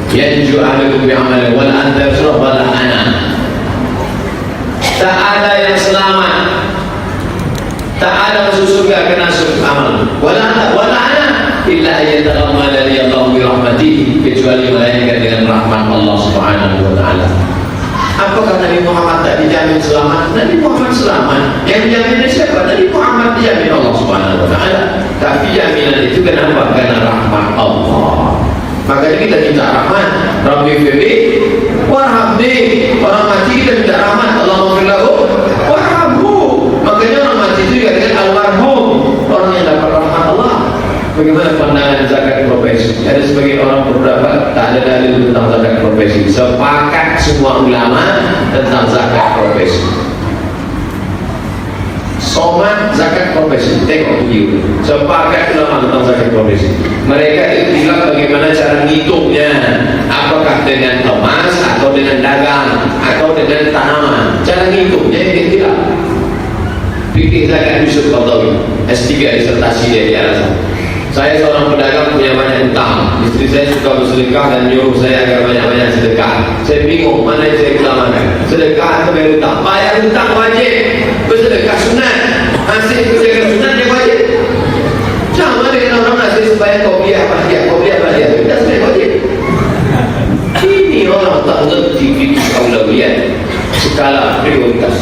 yanju ahlukum bi'amal wal anta surah wala ana. Tak ada yang selamat, tak ada masuk surga kena surga amal. Wala ana illa ayataghammada li Allah bi rahmatihi, kecuali melainkan dengan rahmat Allah Subhanahu wa taala. Apakah Nabi Muhammad tak dijamin selamat? Nabi Muhammad selamat. Yang dijamin siapa? Nabi Muhammad dijamin Allah Subhanahu wa taala. Tapi jaminan itu kenapa? Karena rahmat Allah. Makanya kita minta rahmat. Rabbi firli warhamni. Orang mati kita minta rahmat. Allahumma firlahu warhamhu. Makanya orang mati itu juga dengan almarhum, orang yang dapat rahmat Allah. Bagaimana pandangan zakat profesi? Ada sebagian orang berpendapat tak ada dalil tentang zakat profesi. Sepakat semua ulama tentang zakat profesi. Somat zakat profesi profesi. Tengok video. Sepakat ulama tentang zakat profesi. Mereka ikhtilaf bagaimana cara ngitungnya. Apakah dengan emas atau dengan dagang atau dengan tanaman? Cara ngitungnya ikhtilaf. Fikih zakat Yusuf Qaradawi, S3 disertasi dia di Al-Azhar. Saya seorang pedagang punya banyak hutang. Istri saya suka bersedekah dan nyuruh saya agar banyak-banyak sedekah. Saya bingung mana yang saya utamakan, sedekah atau bayar hutang. Bayar hutang wajib, bersedekah sunat. Masih bersedekah sunat yang wajib. Sama dengan orang ngasih supaya kopiah bahagia, kita sebenarnya wajib. Ini orang tak ngerti fikih aulawiyat, skala prioritas.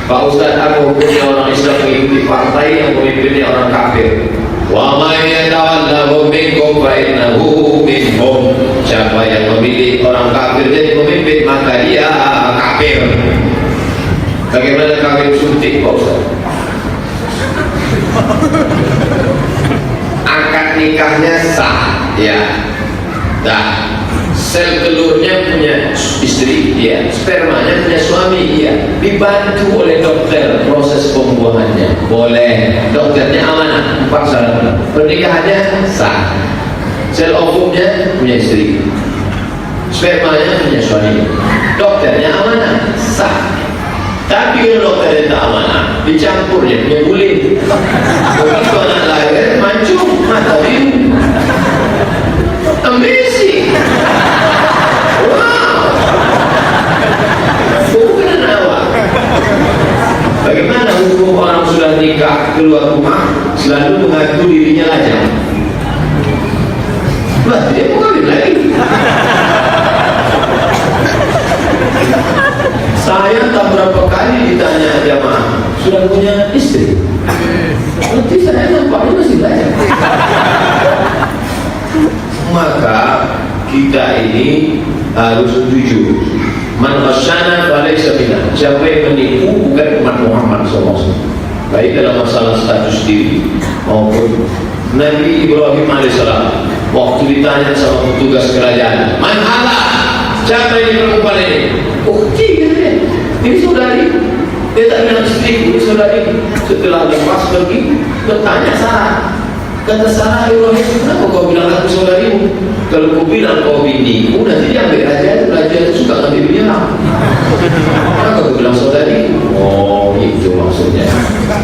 Pak Ustaz, aku hukumnya orang Islam mengikuti partai yang pemimpinnya orang kafir. Wa may yatawallahu minkum fa innahu minhum. Siapa yang memilih orang kafir jadi pemimpin, maka dia kafir. Bagaimana kafir suntik, Pak Ustaz? Akad nikahnya sah, ya. Dah. Sel telurnya punya istri, ya. Spermanya punya suami, ya. Dibantu oleh dokter proses pembuahannya, boleh. Dokternya amanah, 4 syarat. Pernikahannya sah. Sel ovumnya punya istri, spermanya punya suami, dokternya amanah, sah. Tapi kalau dokternya tak amanah, dicampurnya punya guling. Begitu anak lahir, mancung, mata biru. Amazing. Wow. Bukan awak. Bagaimana hukum orang sudah nikah keluar rumah selalu mengaku dirinya lajang? Bah, dia mau kawin lagi. Saya tak berapa kali ditanya jamaah, sudah punya istri? Nanti saya nampaknya masih lajang. Maka kita ini harus jujur. Man ghasyana falaysa minna. Siapa yang menipu bukan umat Muhammad SAW. Baik dalam masalah status diri maupun Nabi Ibrahim AS waktu ditanya sama petugas kerajaan, man halal, siapa ini perempuan ini? Ukti katanya, ini saudari. Dia tak bilang istri, ini saudari. Setelah lepas pergi, bertanya Sarah. Kata Sarah, Ibrahim, kenapa kau bilang aku saudarimu? Kalau kau bilang kau biniku, nanti dia ambil raja itu suka ambil menyerang. Kenapa kau bilang saudari? Oh, itu maksudnya.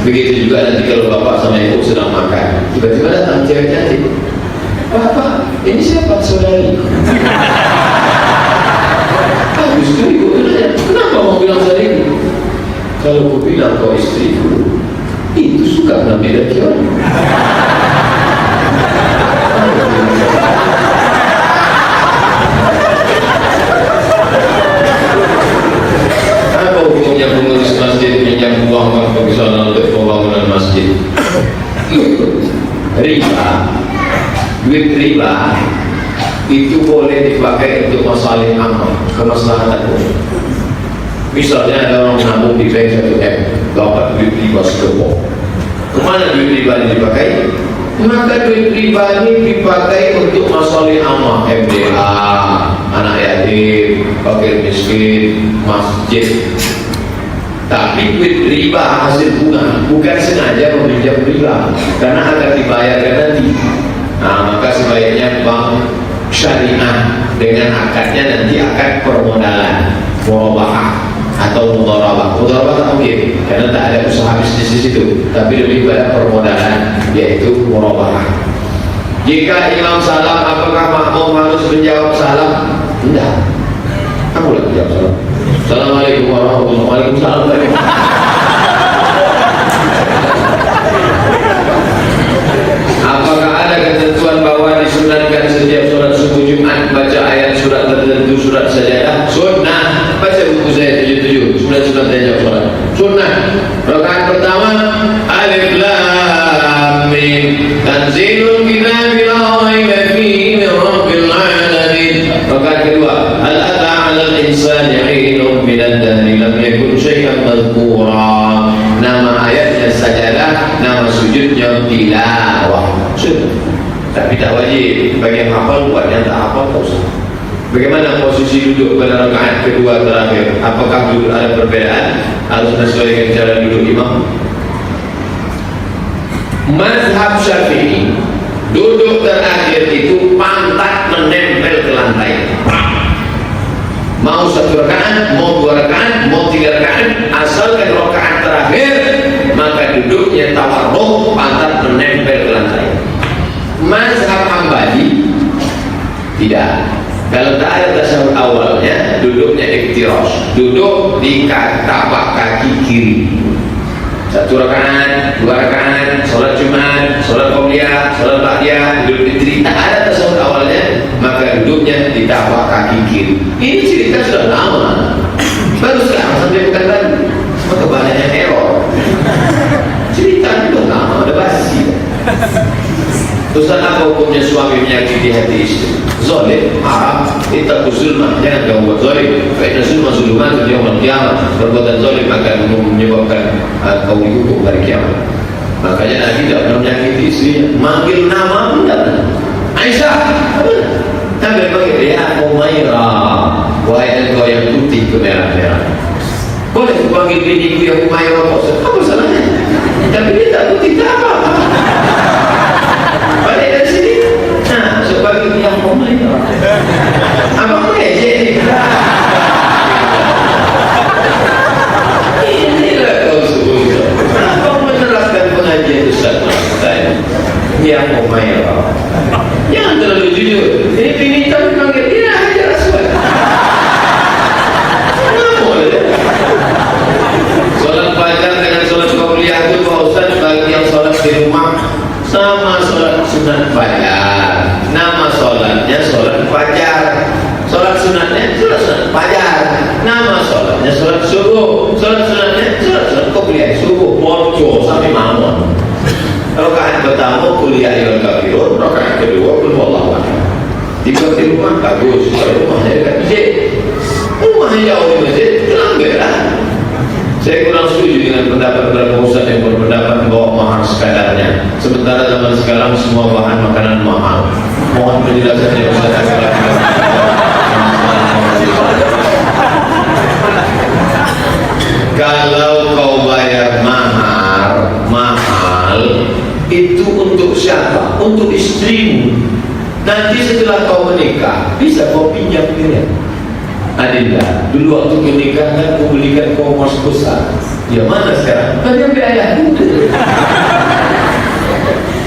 Begitu juga nanti kalau bapak sama ibu sedang makan, tiba-tiba datang cewek cantik. Bapak, ini siapa saudari? Justru ibu tanya, kenapa mau bilang saudari? Kalau kau bilang kau istriku, itu suka mengambil raja. Apa hukumnya pengurus masjid pinjam uang bank profesional untuk pembangunan masjid? Riba, duit riba itu boleh dipakai untuk masalah amal, kemaslahatan umum. Misalnya ada orang menabung di bank 1M, dapat duit riba sekepok. Kemana duit riba ini dipakai? Maka duit riba ini dipakai untuk masalah amal, MDA, anak yatim, fakir miskin, masjid. Tapi duit riba hasil bunga bukan sengaja meminjam riba karena akan dibayarkan nanti. Nah, maka sebaiknya bank syariah dengan akadnya nanti akad permodalan, murabahah atau mudharabah. Mudharabah tak mungkin karena tak ada usaha bisnis di situ, tapi lebih pada permodalan yaitu murabahah. Jika imam salam, apakah makmum harus menjawab salam? Tidak. Kamu lagi jawab salam. Assalamualaikum warahmatullahi wabarakatuh. Apakah ada ketentuan bahwa disunatkan setiap sholat subuh Jumat baca ayat surat tertentu, surat sajadah? Sunnah. Baca buku saya 77 sunat saya jawab sholat. Sunnah. Rakaat pertama Alif Lam Mim Tanzilul Kitabi la raiba fihi min Rabbil Alamin. Rakaat kedua Hal ata 'alal insani hinun minad dahri lam yakun syai'an madhkura. Nama ayatnya sajadah, nama sujudnya tilawah. Sunnah. Tapi tak wajib. Bagi yang hafal buat, yang tak hafal tak usah. Bagaimana posisi duduk pada rakaat kedua terakhir? Apakah duduk ada perbedaan? Harus sesuai dengan cara duduk imam? Mazhab Syafi'i, duduk terakhir itu pantat menempel ke lantai. Mau 1 rakaat, mau 2 rakaat, mau 3 rakaat, asalkan rakaat terakhir maka duduknya tawarruk, pantat menempel ke lantai. Mazhab Hambali tidak. Kalau tak ada tasyahud awalnya, duduknya iftirash, duduk di tapak kaki kiri. 1 rakaat, 2 rakaat, sholat Jumat, sholat Qobliyah, sholat Ba'diyah, duduk di kiri. Tak ada tasyahud awalnya, maka duduknya di tapak kaki kiri. Ini cerita sudah lama, baru sekarang sampai bukan baru. Maka banyaknya error. Cerita sudah lama, udah basi. Ustaz, apa hukumnya suami menyakiti hati istri? Zalim, haram, ittaqu zulmah, jangan kamu buat zalim. Fa inna zulma zulumatun yaumil qiyamah. Perbuatan zalim akan menyebabkan kau dihukum hari kiamat. Makanya Nabi tidak pernah menyakiti istrinya. Manggil nama pun tidak pernah. Aisyah, Nabi panggil ya Umairah, wahai engkau yang putih kemerah-merah. Boleh panggil biniku yang Umairah, apa salahnya? Tapi dia tak putih, tak apa. Balik dari sini. Nah, sebagai yang Umairah. Apa mengejek? Inilah kau sebutkan. Kenapa menerapkan pengajian Ustaz Ustaz? Yang Umairah. Jangan terlalu jujur. Ini pimitan panggil dia Hajar Aswad. Kenapa boleh? Solat fajar dengan solat Qobliyah itu Pak Ustaz, bagi yang solat di rumah sama solat sunat fajar. Nama solatnya solat fajar. Solat sunatnya solat fajar. Nama solatnya solat subuh. Solat sunatnya solat Qobliyah subuh. Mojo sampai mamon. Rakaat pertama kuliah yang kafirun, rakaat kedua qul huwallahu ahad. Di rumah bagus, kalau rumahnya dekat masjid. Rumahnya jauh di masjid, terlambatlah. Saya kurang setuju dengan pendapat beberapa ustaz yang berpendapat bahwa mahar sekadarnya. Sementara zaman sekarang semua bahan makanan mahal. Mohon penjelasannya Ustaz. Kalau kau bayar mahal itu untuk siapa? Untuk istrimu. Nanti setelah kau menikah bisa kau pinjam dia. Adinda, dulu waktu kau nikah kan kau belikan kau emas besar. Ya mana sekarang? Banyak biaya.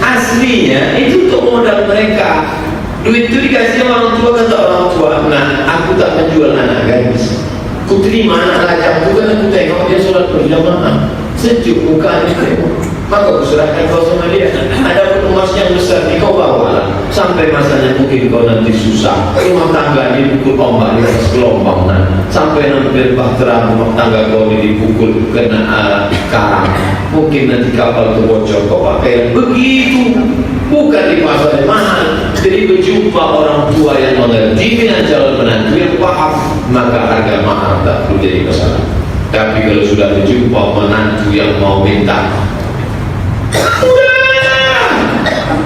Aslinya itu untuk modal mereka. Duit itu dikasih orang tua, kata orang tua, nah aku tak menjual anak gadis. Ku terima anak lajangku kan aku tengok dia sholat berjamaah. Sejuk mukanya tengok. Maka aku serahkan kau sama dia. Ada pun emas yang besar di kau bawalah. Sampai masanya mungkin kau nanti susah. Rumah tangga dipukul ombak di atas gelombang. Sampai nanti bahtera rumah tangga kau dipukul kena karang. Mungkin nanti kapal terbocor. Kau pakai begitu. Bukan di pasar yang mahal. Jadi berjumpa orang tua yang mengerti dengan calon menantu yang paham, maka harga mahal tak perlu jadi masalah. Tapi kalau sudah berjumpa menantu yang mau minta,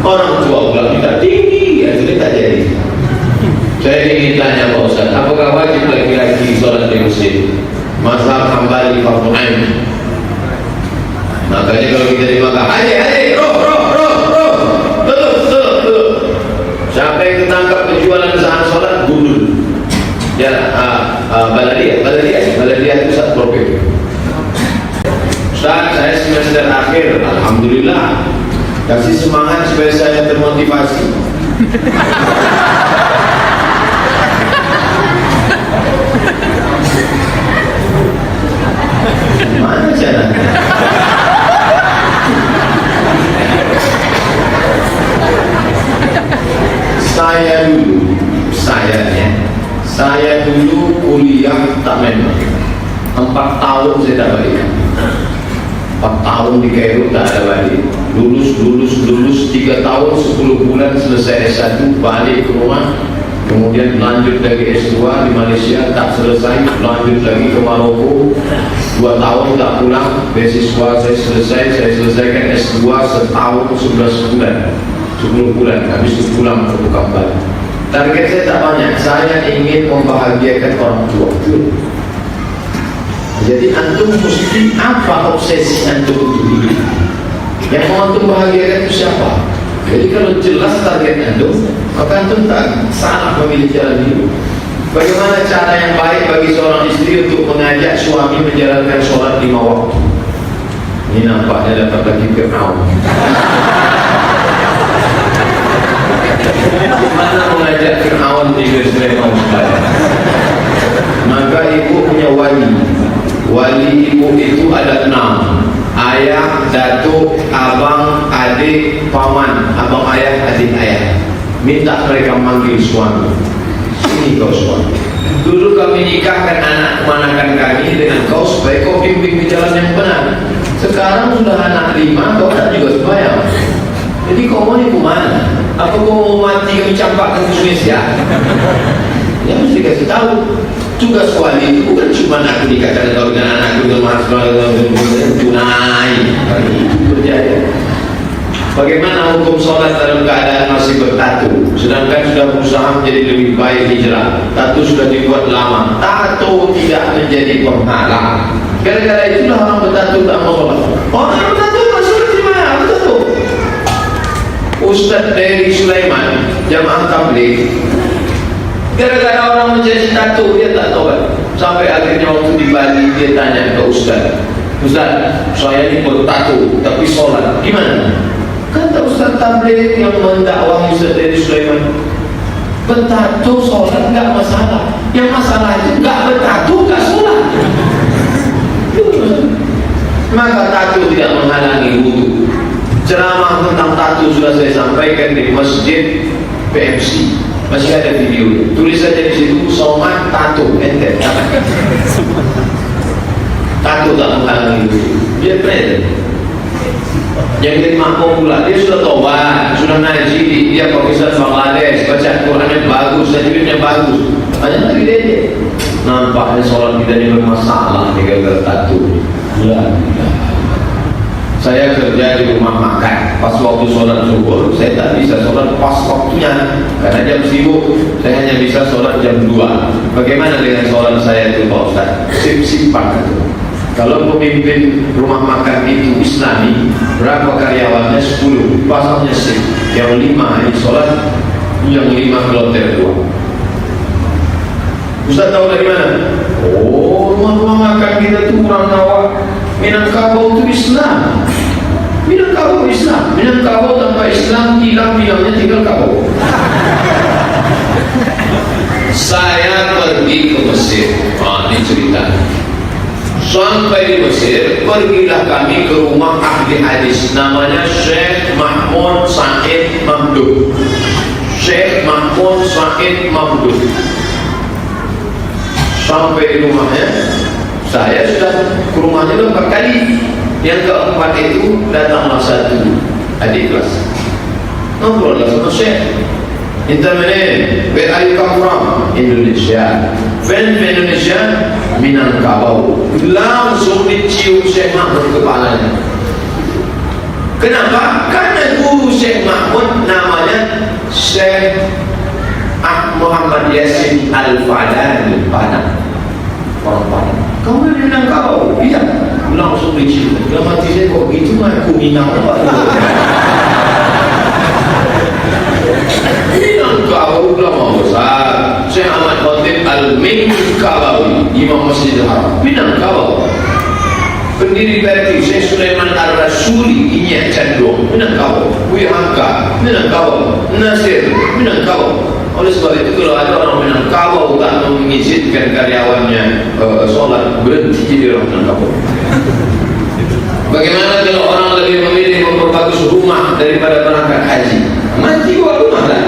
orang tua pula minta tinggi, ya sudah tak jadi. Saya ingin tanya Pak Ustaz, apakah wajib laki-laki sholat di masjid? Mazhab Hambali fardhu ain. Makanya kalau kita di Makkah, adik, tutup. Siapa yang ketangkap penjualan saham sholat, gundul. Ya, Baladiyah itu Satpol PP. Ustaz, saya semester akhir, alhamdulillah. Kasih semangat supaya saya termotivasi. Mana caranya? Saya dulu kuliah tak main. 4 tahun saya tak balik. 4 tahun di Kairo tak ada balik. Lulus 3 tahun 10 bulan selesai S1, balik ke rumah. Kemudian lanjut lagi S2 di Malaysia, tak selesai, lanjut lagi ke Maroko. 2 tahun tak pulang, beasiswa saya selesaikan S2 setahun 11 bulan. 10 bulan, habis itu pulang ke Bali. Target saya tak banyak, saya ingin membahagiakan orang tua. Jadi antum mesti apa obsesi antum untuk hidup? Yang mau antum bahagiakan itu siapa? Jadi kalau jelas target antum, maka antum tak salah memilih jalan hidup. Bagaimana cara yang baik bagi seorang istri untuk mengajak suami menjalankan sholat 5 waktu? Ini nampaknya dapat lagi Fir'aun. Mana mengajak Fir'aun di Sulaiman? Maka ibu punya wali. Wali ibu itu ada 6. Ayah, datuk, abang, adik, paman. Abang ayah, adik ayah. Minta mereka manggil suami. Sini kau suami. Dulu kami nikahkan anak kemanakan kami dengan kau supaya kau bimbing di jalan yang benar. Sekarang sudah anak 5, kau tak juga sembahyang. Jadi kau mau ni kemana? Apa kau mau mati kami campakkan ke Indonesia? Ya mesti kasih tahu. Tugas wali itu bukan cuma aku nikahkan kau dengan anakku dengan mahasiswa tunai. Itu berjaya. Bagaimana hukum sholat dalam keadaan masih bertatu, sedangkan sudah berusaha menjadi lebih baik hijrah? Tatu sudah dibuat lama. Tatu tidak menjadi penghalang. Gara-gara itulah orang bertatu tak mau sholat. Orang bertatu tak sholat di mana? Bertatu. Ustaz dari Sulaiman, jamaah tabligh, gara-gara orang menjadi tatu dia tak tobat. Sampai akhirnya waktu di Bali dia tanya ke Ustaz, Ustaz, saya ini bertatu tapi sholat gimana? Kata Ustaz tabligh yang mendakwahi Ustaz dari Sulaiman, bertatu sholat enggak masalah. Yang masalah itu enggak bertatu enggak sholat. Maka tatu tidak menghalangi wudu. Ceramah tentang tatu sudah saya sampaikan di masjid PMC. Masih ada video. Tulis saja di situ somat tatu ente. Tatu tak menghalangi wudu. Dia present. Yang jadi makmum pula, dia sudah tobat, sudah ngaji, dia profesor Bangladesh, baca Qurannya bagus, tajwidnya bagus. Banyak lagi dia. Nampaknya sholat kita ini bermasalah gara-gara tatu. Ya. Saya kerja di rumah makan, pas waktu sholat zuhur, saya tak bisa sholat pas waktunya, karena jam sibuk, saya hanya bisa sholat jam 2. Bagaimana dengan sholat saya itu Pak Ustaz? Sip-sipan. Kalau pemimpin rumah makan itu Islami, berapa karyawannya? 10, pasangnya sip. Yang 5 ini sholat, yang 5 kloter 2. Ustaz tahu dari mana? Oh, rumah makan kita itu kurang nawak. Minangkabau itu Islam. Minangkabau Islam. Minangkabau tanpa Islam hilang, hilangnya tinggal kabau. Saya pergi ke Mesir. Ini cerita. Sampai di Mesir, pergilah kami ke rumah ahli hadis, namanya Syekh Mahmud Said Mamdud. Syekh Mahmud Said Mamdud. Sampai di rumahnya, saya sudah ke rumahnya 4 kali. Yang keempat itu datanglah satu adik kelas. Ngobrol sama Syekh. Intermediate, where are you come from? Indonesia. When Indonesia? Minangkabau. Langsung dicium Syekh Mahmud kepalanya. Kenapa? Karena guru Syekh Mahmud namanya Syekh Muhammad Yasin Al-Fadani, Padang. Orang Padang. Kamu dari Minangkabau? Iya. Langsung dicium. Dalam hati saya kok gitu aku Minangkabau. Minangkabau ulama besar Syekh Ahmad Khatib Al-Minkabawi, Imam Masjidil Haram. Minangkabau. Pendiri PRT Syekh Sulaiman Ar-Rasuli, Inyak Candong, Minangkabau. Buya Hamka, Minangkabau. Nasir, Minangkabau. Oleh sebab itu kalau ada orang Minangkabau tak mengizinkan karyawannya sholat, berhenti jadi orang Minangkabau. Bagaimana kalau orang lebih memilih memperbagus rumah daripada berangkat haji? Mati buat rumah lah.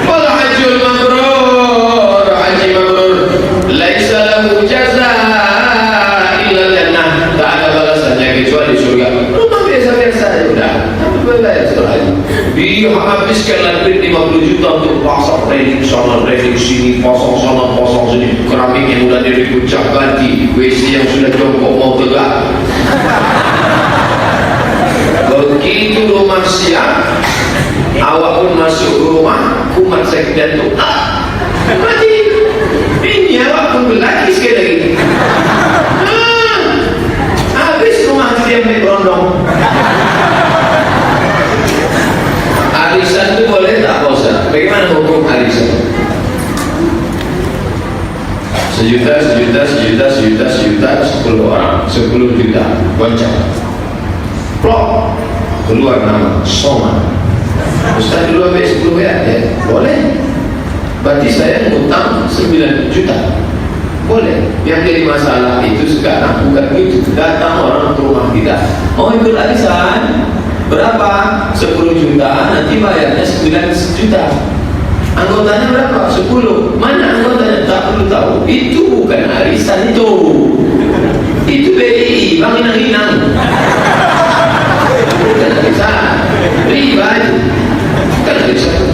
Wal hajjul mabrur, haji mabrur, laisa lahu jazaa illa jannah. Tak ada balasannya kecuali surga. Rumah biasa-biasa saja sudah. Tapi berbeda sekali. Dia habiskan duit 50 juta untuk pasang railing sana, railing sini, pasang sana, pasang sini. Keramik yang sudah diribut ganti, WC yang sudah jongkok mau tegak. Begitu rumah siap, awak pun masuk rumah, kumat sekdan tu mati. Ini awak pun berlaki sekali lagi. Habis rumah Sejuta, 10 orang, 10 juta, goncang. Plok, keluar nama Soma. Ustaz dulu ambil 10 ya? Boleh. Berarti saya ngutang 9 juta. Boleh. Yang jadi masalah itu sekarang bukan itu. Datang orang ke rumah kita, mau ikut arisan berapa? 10 juta, nanti bayarnya 9 juta. Anggotanya berapa? 10. Mana anggotanya? Tak perlu tahu. Itu bukan arisan itu. Itu BDI, Bang Inang-Inang. Bukan arisan. Riba itu. Bukan arisan.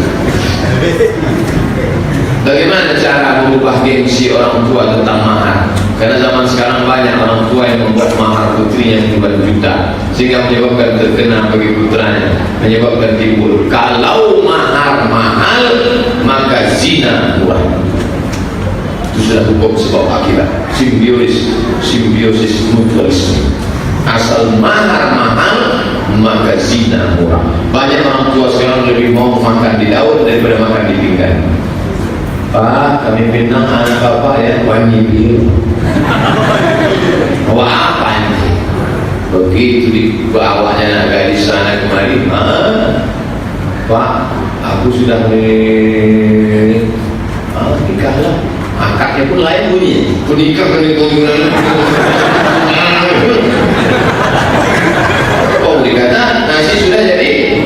Bagaimana cara merubah gengsi orang tua tentang mahar? Karena zaman sekarang banyak orang tua yang membuat mahar putrinya puluhan juta, sehingga menyebabkan terkena bagi putranya, menyebabkan timbul. Kalau mahar mahal, maka zina murah. Itu sudah hukum sebab akibat, simbiosis mutualisme. Asal mahar mahal, maka zina murah. Banyak orang tua sekarang lebih mau makan di laut daripada makan di pinggan. Pak, kami pinang anak bapak ya, wangi biru. Wah, apa ini? Begitu dibawanya anak gadis sana kemari, Pak, aku sudah nikahlah. Akadnya pun lain bunyi. Kunikah oh, dikata nasi sudah jadi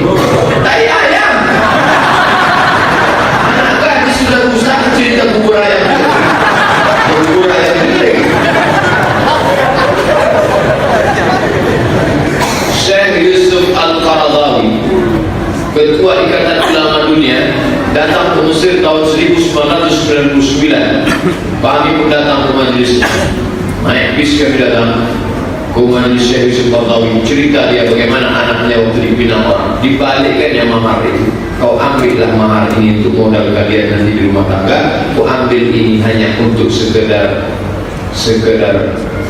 tai ayam. Sudah rusak cerita bubur ayam. Bubur ayam milik Syekh Yusuf Al-Qaradawi, Ketua Ikatan Ulama Dunia, datang ke Mesir tahun 1999. Kami pun datang ke majelis. Naik bis kami datang ke majelis Syekh Yusuf Al-Qaradawi. Cerita dia bagaimana anaknya waktu dipinang orang, dibalikkan yang mahar itu. Kau ambillah mahar ini untuk modal kalian nanti di rumah tangga. Kau ambil ini hanya untuk sekedar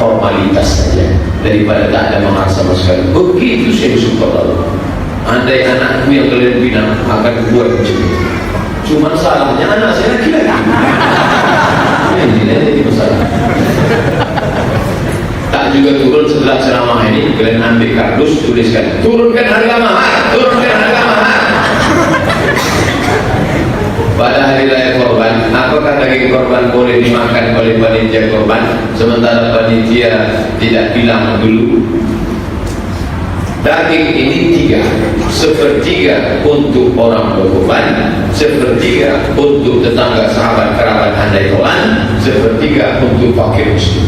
formalitas saja, daripada tak ada mahar sama sekali. Begitu saya suka lalu. Andai anakku yang kalian pinang akan buat macam itu. Cuma salahnya anak saya laki-laki. Ini jadi masalah. Tak juga turun setelah ceramah ini, kalian ambil kardus, tuliskan turunkan harga mahar, turunkan harga mahar. Pada hari raya korban, apakah daging korban boleh dimakan oleh panitia korban, sementara panitia tidak bilang dulu? Daging ini 3/4 untuk orang berkorban, 1/3 untuk tetangga sahabat kerabat andai tolan, 1/3 untuk fakir miskin.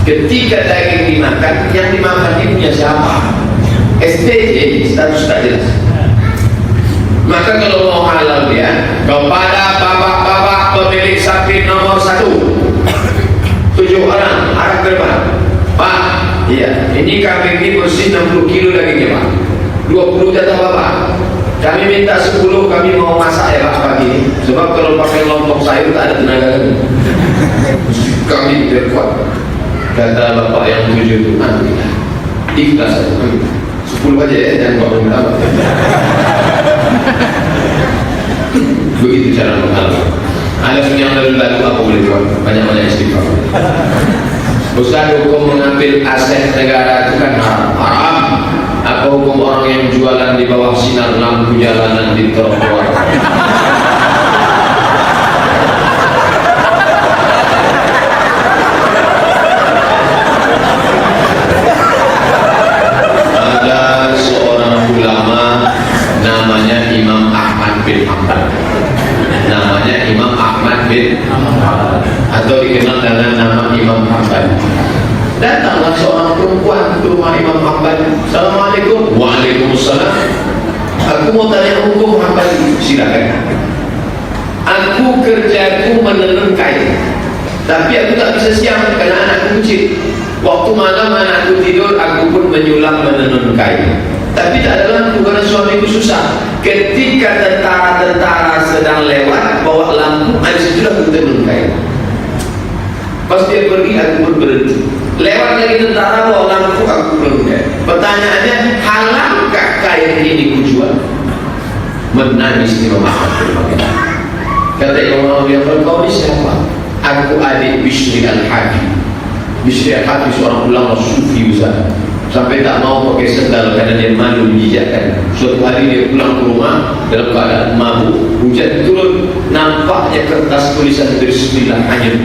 Ketika daging dimakan, yang dimakan ini punya siapa? STJ, status tak jelas. Maka kalau mau halal dia, kepada bapak-bapak pemilik sapi nomor 1, 7 orang akan terbang. Pak, iya, ini kambing ini bersih 60 kilo dagingnya Pak, 20 jatah bapak. Kami minta 10, kami mau masak ya Pak pagi ini. Sebab kalau pakai lontong sayur tak ada tenaga lagi. Kami berkuat. Kata bapak yang 7 itu, ikhlas saja, 10 aja ya, jangan bawa berapa. Begitu cara mengalah. Ada yang lalu-lalu apa boleh buat? Banyak-banyak istighfar. Ustaz, hukum mengambil aset negara itu kan haram. Apa hukum orang yang jualan di bawah sinar lampu jalanan di trotoar? Ada seorang ulama namanya Imam Ahmad bin Hanbal. Namanya Imam Ahmad bin Hanbal, atau dikenal dengan nama Imam Hanbal. Datanglah seorang perempuan ke rumah Imam Hanbal. Assalamualaikum. Waalaikumsalam. Aku mau tanya hukum Hanbal. Silakan. Aku kerjaku menenun kain, tapi aku tak bisa siang karena anakku kecil. Waktu malam anakku tidur, aku pun menyulam menenun kain. Tapi tak ada lampu karena suamiku susah. Ketika tentara-tentara sedang lewat bawa lampu, ada situlah aku tenun kain. Pas dia pergi, aku pun berhenti. Lewat lagi tentara bawa lampu, aku tenun kain. Pertanyaannya, halalkah kain ini kujual? Menangis Imam Ahmad bin Hanbal. Kata Imam Ahmad bin Hanbal, kau ini siapa? Aku adik Bishri Al-Hafi. Bishri Al-Hafi seorang ulama sufi besar, sampai tak mau pakai sendal karena dia malu menjijakkan. Suatu hari dia pulang ke rumah dalam keadaan mabuk, hujan turun, nampaknya kertas tulisan Bismillah hanyut.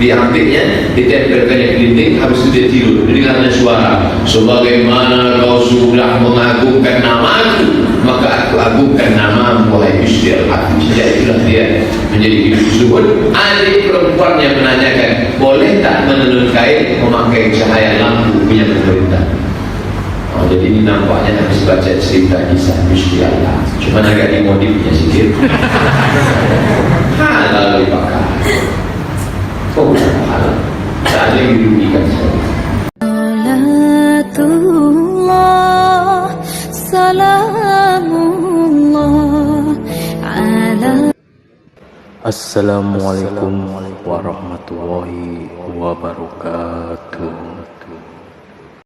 Diambilnya, ditempelkannya ke dinding, habis itu dia tidur. Dengarnya suara, sebagaimana kau sudah mengagungkan namaku, maka aku agungkan namamu, wahai Bishri Al-Hafi. Sejak itulah dia menjadi hidup zuhud. Adik perempuannya menanyakan, boleh tak menenun kain memakai cahaya lampu punya pemerintah? Oh, jadi ini nampaknya habis baca cerita kisah Bishri Al-Hafi, cuma agak dimodifnya sedikit. Halal dipakai. Oh, halal. Tak ada yang dirugikan sekali. Salatullah, salamullah ala. Assalamualaikum warahmatullahi wabarakatuh.